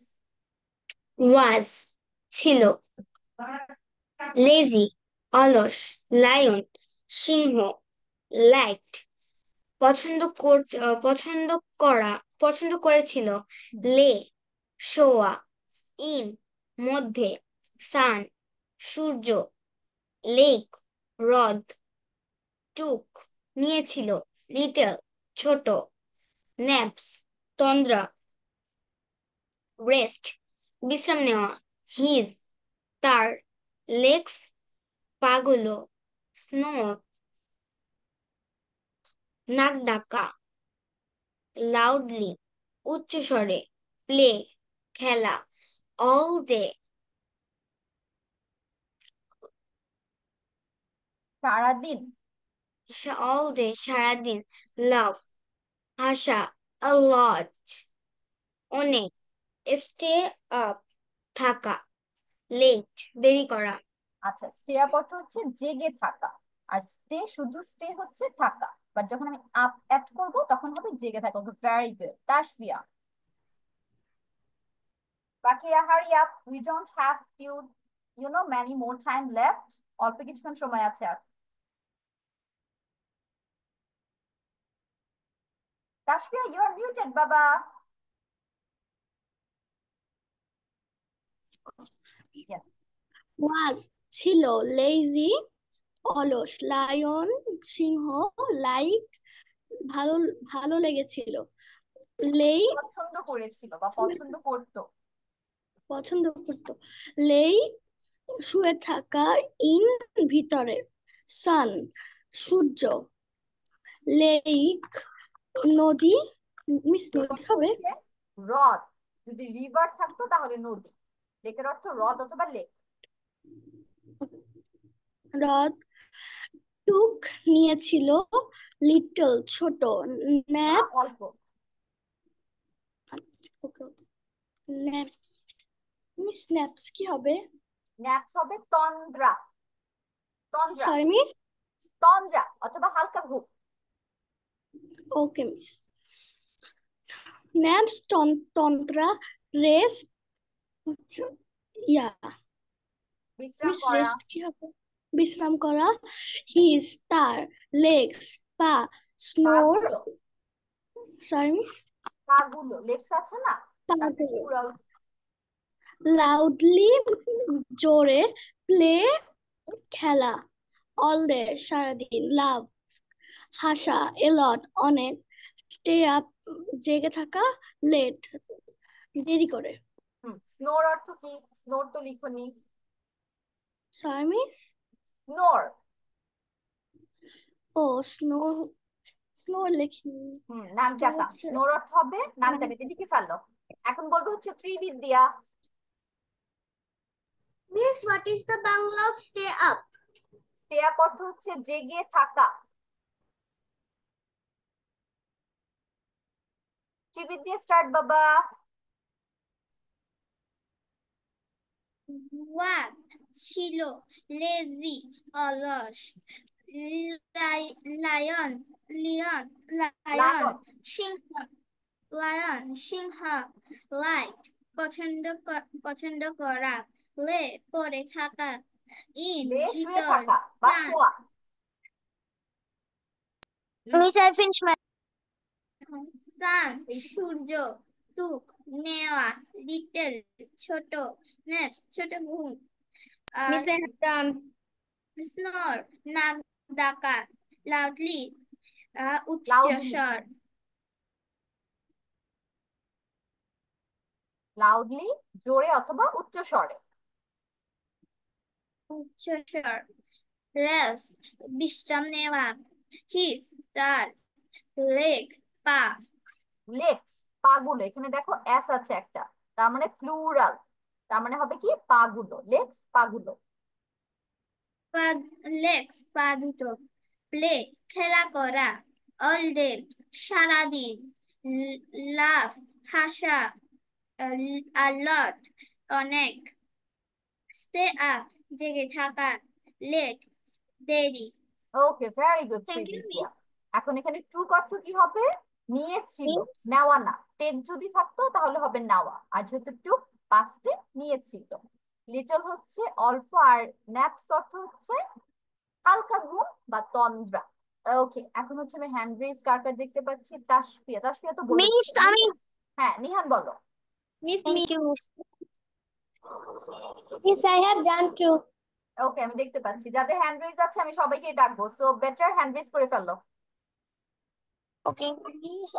S6: Was, ছিল, lazy, অলস, lion, সিংহ, liked, পছন্দ করেছিল, lay, শোয়া, in, মধ্যে, sun, সূর্য, lake, হ্রদ, took, নিয়েছিল, little, ছোট, naps, তন্দ্রা, rest, বিশ্রাম নেওয়া, his, তার, legs, পাগুলো, snore, নাক ডাকা, loudly, উচ্চস্বরে, play, খেলা, all day,
S1: সারাদিন।
S6: all day, সারাদিন, love, হাসা, a lot, অনেক, stay up, থাকা, late, দেরি করা।
S1: আচ্ছা, স্টে আপ অর্থ হচ্ছে জেগে থাকা, আর স্টে শুধু স্টে হচ্ছে থাকা, বাট যখন আমি আপ অ্যাড করব তখন হবে জেগে থাকা। ওকে, ভেরি গুড তাসফিয়া। বাকিরা, hurry up, we don't have many more time left. অল্প কিছুক্ষণ সময় আছে আর। তাসফিয়া, you are muted, বাবা। Yes.
S5: Was, ছিল, lazy, অলস, লায়ন, সিংহ, লাইক, ভালো ভালো লেগেছিল, লেই,
S1: পছন্দ করেছিল বা পছন্দ করতো।
S5: পছন্দ করতো, লেই, শুয়ে থাকা, ইন, ভিতরে, সান, সূর্য, লেক, নদী, মিস নদী হবে,
S1: হ্রদ। যদি রিভার থাকতো তাহলে নদী। লেকের অর্থ হ্রদ অথবা লেক।
S5: হ্রদ, টুক, নিয়েছিল, লিটল, ছোট, ন্যাপ,
S1: অল্প।
S5: ন্যাপস, মিস ন্যাপস কি হবে?
S1: ন্যাপস হবে তন্দ্রা। তন্দ্রা,
S5: সরি মিস,
S1: তন্দ্রা অথবা হালকা ঘুম।
S5: ওকে মিস। ন্যাপস, তন্ত্রা, রেস্ট, ইয়া
S1: বিশ্রাম
S5: মিস
S1: করা।
S5: রেস্ট কি হবে? বিশ্রাম করা, হিজ, তার, লেগস, পা, স্নোর,
S1: পাগুলো।
S5: সরি মিস,
S1: পাগুলো, লেগস আছে না,
S5: পাগুলো,
S1: plural।
S5: লাউডলি, জোরে, প্লে, খেলা, অল ডে, সারাদিন, লাভ, হাসা, এলট, অনেক, স্টে আপ, জেগে থাকা, লেট, দেরি করে।
S1: স্নোর অর্থ কি? স্নোর তো লিখনি।
S5: Sorry miss,
S1: স্নোর।
S5: ও স্নোর, স্নোর লিখিনি।
S1: নাক ডাকা। স্নোর অর্থ হবে নাক ডাকা, লিখে ফেলো। এখন বলবো হচ্ছে ত্রিবিদ্যা।
S3: Miss, what is the Bangla of stay up?
S1: Stay up অর্থ হচ্ছে জেগে থাকা। ত্রিবিদ্যা স্টার্ট বাবা।
S3: Was, ছিল, lazy, অলস, lion, lion,
S1: লায়ন।
S3: সিংহ, lion, সিংহ, light, পছন্দ করা, lay, পড়ে থাকা, in,
S1: লে, শুয়ে
S3: ভিতর,
S1: থাকা বা
S3: sun,
S1: শোয়া।
S2: Miss, I finished my.
S3: sun, Surya, took, নেওয়া, little, ছোট, naps, ছোট ঘুম,
S4: Miss, I have done.
S3: snore, নাক ডাকা, loudly, উচ্চ
S1: Loudly.
S3: স্বর,
S1: লাউডলি, জোরে অথবা উচ্চ স্বরে।
S3: উচ্চ স্বর, rest, বিশ্রাম নেওয়া, his, তার, leg, পা,
S1: লেগস, পাগুলো। এখানে দেখো এস আছে একটা, তার মানে প্লুরাল, তার মানে হবে কি পাগুলো। লেগস, পাগুলো।
S3: legs, পা দুটো, play, খেলা করা, all day, সারাদিন, laugh, হাসা, a lot, অনেক, stay up, জেগে থাকা, late, দেরি।
S1: ওকে, ভেরি গুড
S3: Thank you,
S1: ত্রিবিদ্যা। এখন এখানে টুক অর্থ কি হবে? নিয়েছিল,
S2: Miss,
S1: নেওয়া না, টেক যদি থাকতো তাহলে হবে নাওয়া, আর যেহেতু টুক পাস্টে নিয়েছিল। লিটল হচ্ছে অল্প, আর ন্যাপস অর্থ হচ্ছে হালকা ঘুম বা তন্দ্রা। ওকে, এখন হচ্ছে আমি হ্যান্ড রেজ কার কার দেখতে পাচ্ছি। তাসফিয়া, তাসফিয়া তো বলে
S2: মিস আমি
S1: হ্যাঁ, নিহান বলো।
S2: Thank you miss.
S5: Yes, I have done too.
S1: Okay, আমি দেখতে পাচ্ছি যাদের হ্যান্ড রেজ আছে আমি সবাইকে ডাকবো, সো বেটার হ্যান্ড রেজ করে ফেলো।
S2: ওকে মিস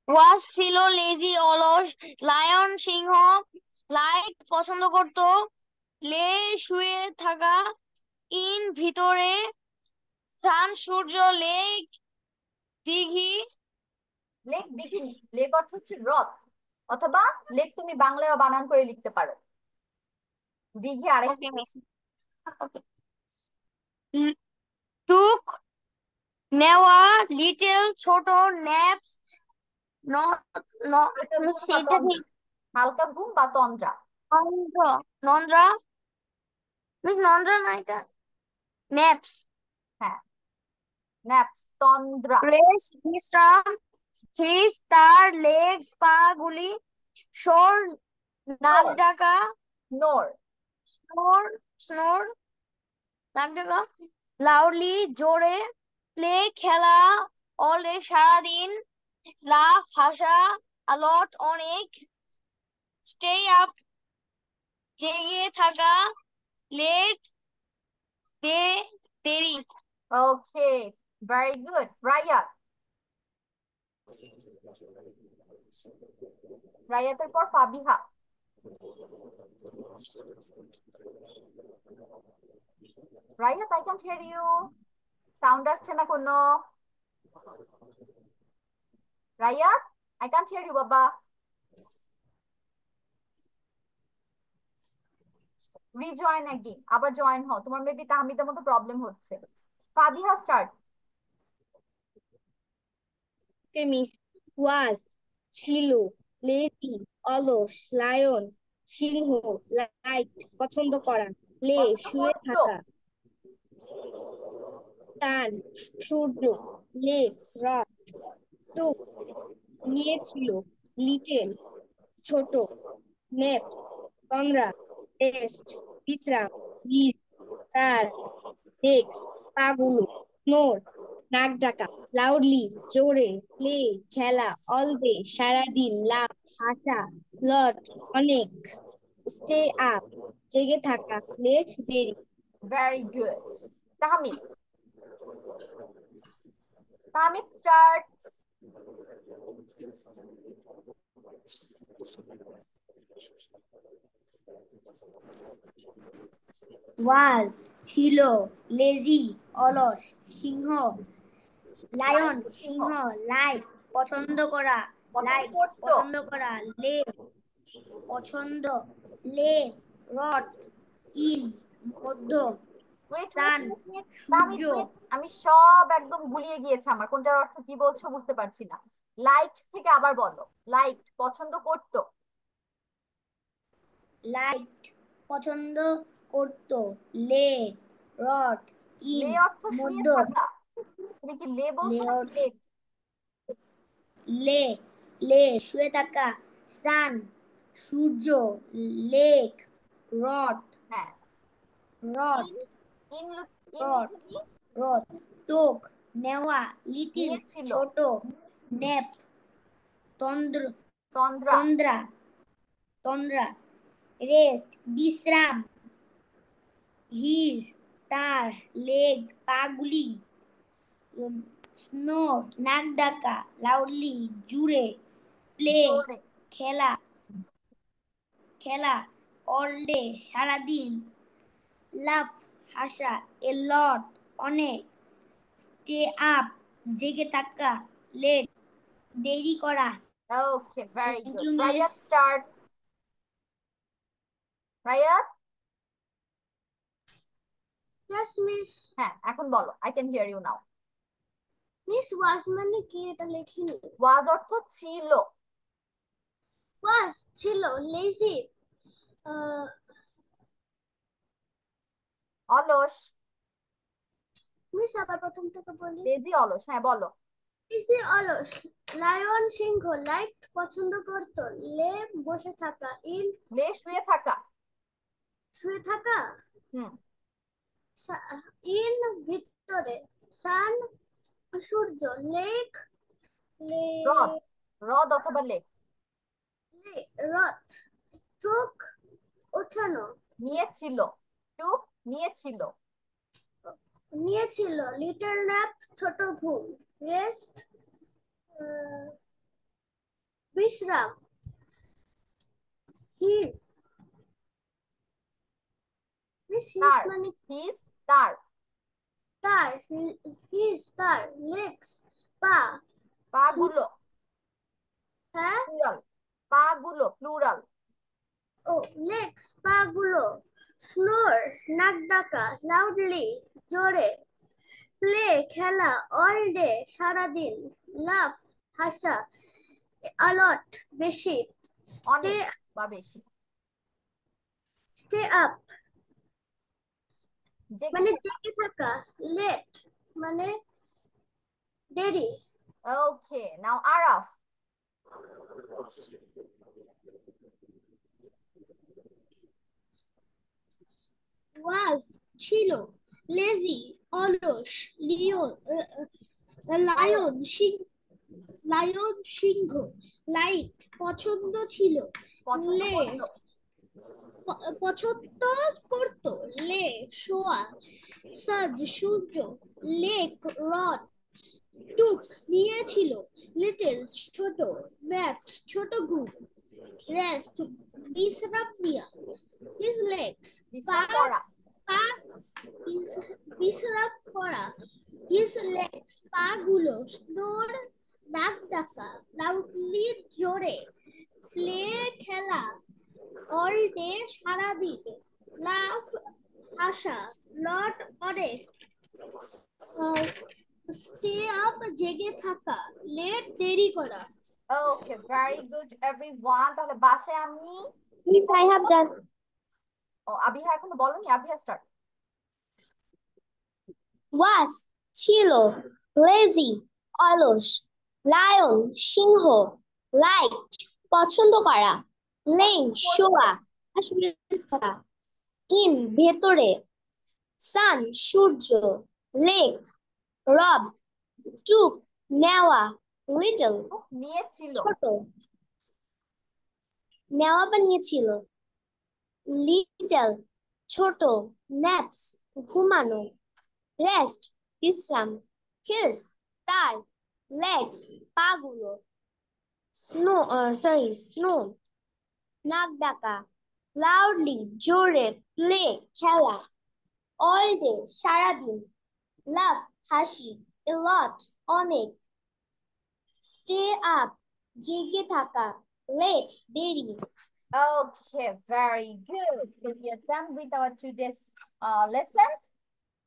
S2: ওয়াজ ছিল লেজি অলস, লায়ন সিংহ, লাইক পছন্দ করত, লে শুয়ে থাকা, ইন ভিতরে, সান সূর্য, লেক দিঘি।
S1: লেক দিঘি, লেক অর্থ হচ্ছে হ্রদ, অথবা লেক তুমি বাংলায় বানান করে লিখতে পারো। দিঘি আরেক।
S2: ওকে মিস। ওকে টুক নেওয়া, লিটল ছোট, ন্যাপস মিস এটা কি
S1: হালকা ঘুম বা তন্দ্রা।
S2: নন্দ্র নন্দ্রা মিস নন্দ্রা না এটা ন্যাপস।
S1: হ্যাঁ, ন্যাপস তন্দ্রা।
S2: রেস্ট বিশ্রাম, হিস তার, লেগস পা গুলি, শোর নাক ডাকা,
S1: নোর।
S2: স্নোর স্নোর নাক ডাকা, লাউডলি জোরে, প্লে খেলা, অল ডে সারাদিন, লাফ হাসা, আলট অনেক, স্টে আপ জেগে থাকা, লেট দেরি।
S1: ওকে, ভেরি গুড। রায়াত, রায়াতের পর Fabiha. Rayat, I can't hear you, sound আসছে না কোনো। Rayat, I can't hear you বাবা। রিজয়েন অ্যাগেন, আবার জয়েন হও, তোমার মেবি তাহমিদের মতো প্রবলেম হচ্ছে। Fabiha start.
S4: Okay miss. Was ছিল, লেজি অলস, লায়ন সিংহ, লাইট পছন্দ করা, প্লে শুয়ে থাকা, সান সূর্য, লেক হ্রদ, টুক নিয়েছিল, লিটল ছোট, নেপস তন্দ্রা, রেস্ট বিশ্রাম, হিস তার, লেগস পাগুলো, স্নোর নাক ডাকা, লাউডলি জোরে, প্লে খেলা, অল ডে সারাদিন, লাভ হাসা, লট অনেক, স্টে আপ জেগে থাকা, লেট দেরি।
S1: Very good. Tahmid, Tahmid start.
S7: Was ছিল, লেজি অলস, সিংহ, লায়ন সিংহ, লাইক পছন্দ করা, লাইক পছন্দ করা, লে পছন্দ, লে রট ইন মধ্য,
S1: ওয়েট
S7: সান
S1: ওয়েট,
S7: সূর্য,
S1: আমি সব একদম গুলিয়ে গিয়েছে আমার, কোনটার অর্থ কি বলছো বুঝতে পারছি না। লাইট থেকে আবার বলো। লাইট পছন্দ করতো।
S7: লাইট পছন্দ করত, লে রট ইন
S1: লে অর্থ শুয়ে
S7: মধ্য,
S1: থাকা। তুমি কি লে বলছো
S7: লে
S1: নাকি লেক?
S7: লে লে শুয়ে থাকা, সান সূর্য, লেক রড
S1: হ্যাঁ,
S7: রড
S1: ইন
S7: রড
S1: লিখে কি?
S7: রড টোক নেওয়া, লিটিল
S1: নিয়েছিল।
S7: ছোট, নেপ তন্দ্র
S1: তন্দ্রা।
S7: তন্দ্রা তন্দ্রা, রেস্ট বিশ্রাম, হিস তার, লেগ পাগুলি, স্নো নাক ডাকা, লাউডলি জুড়ে, প্লে
S1: জোরে।
S7: খেলা খেলা, অল ডে সারাদিন, লাফ হাসা, এ লট অনেক, স্টে আপ জেগে থাকা, লেট দেরি করা।
S1: Okay, very
S7: thank
S1: good.
S7: You miss.
S1: Rayat start. Rayat,
S5: Yes, miss.
S1: হ্যাঁ এখন বলো, I can hear you now.
S5: Miss was মানে কি এটা লেখিনি।
S1: ওয়াজ অর্থ ছিল।
S5: Was ছিল, lazy.
S1: অলস।
S5: মিস আবার প্রথম থেকে বলি।
S1: লেজি অলস, হ্যাঁ বলো।
S3: Lazy অলস লায়ন সিংহ লাইক পছন্দ করত লে বসে থাকা ইন
S1: লে শুয়ে থাকা।
S3: শুয়ে থাকা
S1: হুম
S3: ইন ভিতরে সান সূর্য লেক
S1: হ্রদ, হ্রদ অথবা লেক।
S3: রথ টুক ওঠানো
S1: নিয়েছিল, টুক নিয়েছিল।
S3: নিয়েছিল লিটল ন্যাপ ছোট ঘুম রেস্ট বিশ্রাম হিস
S1: তার,
S3: মানে
S1: হিস তার।
S3: তার হিস তার লেগস পা
S1: পা গুলো,
S3: হ্যাঁ
S1: প্লুরাল, পা গুলো প্লুরাল।
S3: ও লেগস পা গুলো স্নোর নাক ডাকা লাউডলি জোরে প্লে খেলা অল ডে সারাদিন লাফ হাসা অলট বেশি
S1: অনেক বা বেশি।
S3: স্টে আপ
S1: জেগে
S3: মানে
S1: থাকা।
S3: জেগে থাকা লেট মানে দেরি
S1: ওকে, নাও আরাফ।
S3: ওয়াজ ছিল লেজি অলস লায়ন সিংহ লাইক পছন্দ ছিল
S1: পছন্দ
S3: লে
S1: করতো।
S3: পছন্দ করতো লে শোয়া সাদ সূর্য লেক রড টুক নিয়েছিল লিটল ছোট ম্যাপস ছোট ঘুম রেস্ট বিশ্রাম নেওয়া হিজ লেগস
S1: বিশ্রাম করা।
S3: পা বিশ্রাম করা হিজ লেগস পা গুলো স্নোর নাক ডাকা লাউডলি জোরে প্লে খেলা অল ডে সারাদিন লাফ হাসা নট অনেক স্টে আপ জেগে থাকা লেট দেরি করা
S1: ওকে, ভেরি গুড এভরিওয়ান। তাহলে বাসায় আমি
S5: Miss, I have done.
S1: ও আবিহা এখনো বলনি, আবিহা স্টার্ট।
S5: Was ছিল lazy অলস লায়ন সিংহ লাইট পছন্দ করা lay শোয়া আসলে থাকা ইন ভেতরে সান সূর্য লেক রব টুক নেওয়া লিটল
S1: নিয়েছিল।
S5: ছোট নেওয়া বা নিয়েছিল লিটল ছোট ন্যাপস ঘুমানো রেস্ট বিশ্রাম হিলস তার লেগস পাগুলো স্নো নাক ডাকা লাউডলি জোরে প্লে খেলা অল ডে সারাদিন লাভ হাসি এলট অনেক স্টে আপ জেগে থাকা লেট দেরি
S1: Okay, very good. So we are done with our today's lessons.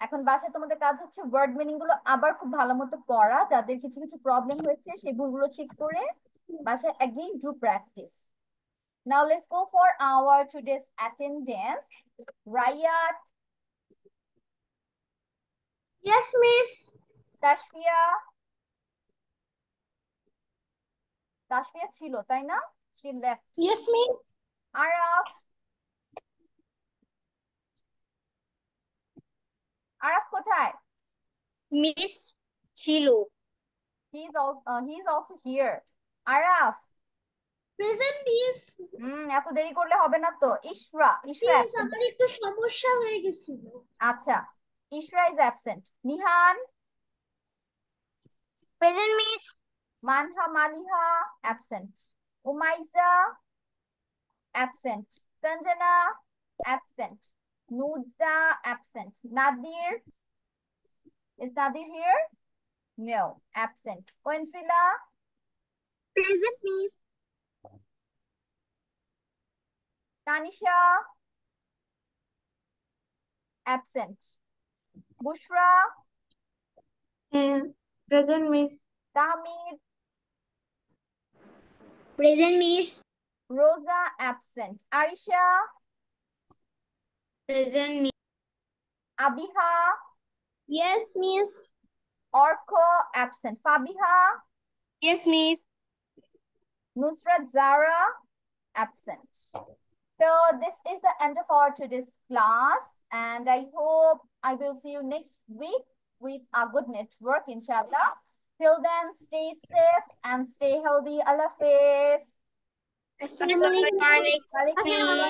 S1: এখন বাসায় তোমাদের কাজ হচ্ছে ওয়ার্ড মিনিং গুলো আবার খুব ভালো মতো পড়া, যাদের কিছু কিছু প্রবলেম হয়েছে সেই ভুলগুলো ঠিক করে বাসায় again do practice. Now let's go for our today's attendance. Rayat,
S3: yes miss
S1: Tashfia, Tashfia ছিল তাই না? She left.
S5: yes miss
S1: Araf, Araf কোথায়?
S4: মিস ছিল।
S1: He's also here. Araf,
S3: present miss
S1: এত দেরি করলে হবে না তো। ইশরা
S3: প্লিজ
S1: absent.
S3: আমার একটু সমস্যা হয়ে গেছিল
S1: আচ্ছা, ইশরা is absent. Nihan,
S2: Present miss.
S1: Manha Maliha absent. Umaiza absent. Sanjana absent. Nurza absent. Nadir, is Nadir here? No, absent. Wentrila,
S3: present miss
S1: Tanisha, absent. Bushra,
S6: Present miss.
S1: Tahmid,
S3: present miss
S1: Rosa absent. Arisha,
S6: Present miss.
S1: Abiha,
S5: yes miss
S1: Orko, absent. Fabiha,
S4: Yes, Miss.
S1: Nusrat Zara, absent. So this is the end of our today's class, and I hope I will see you next week with a good network, inshallah. Till then, stay safe and stay healthy. Allah Hafiz.
S6: Assalamualaikum.
S1: Waalaikum.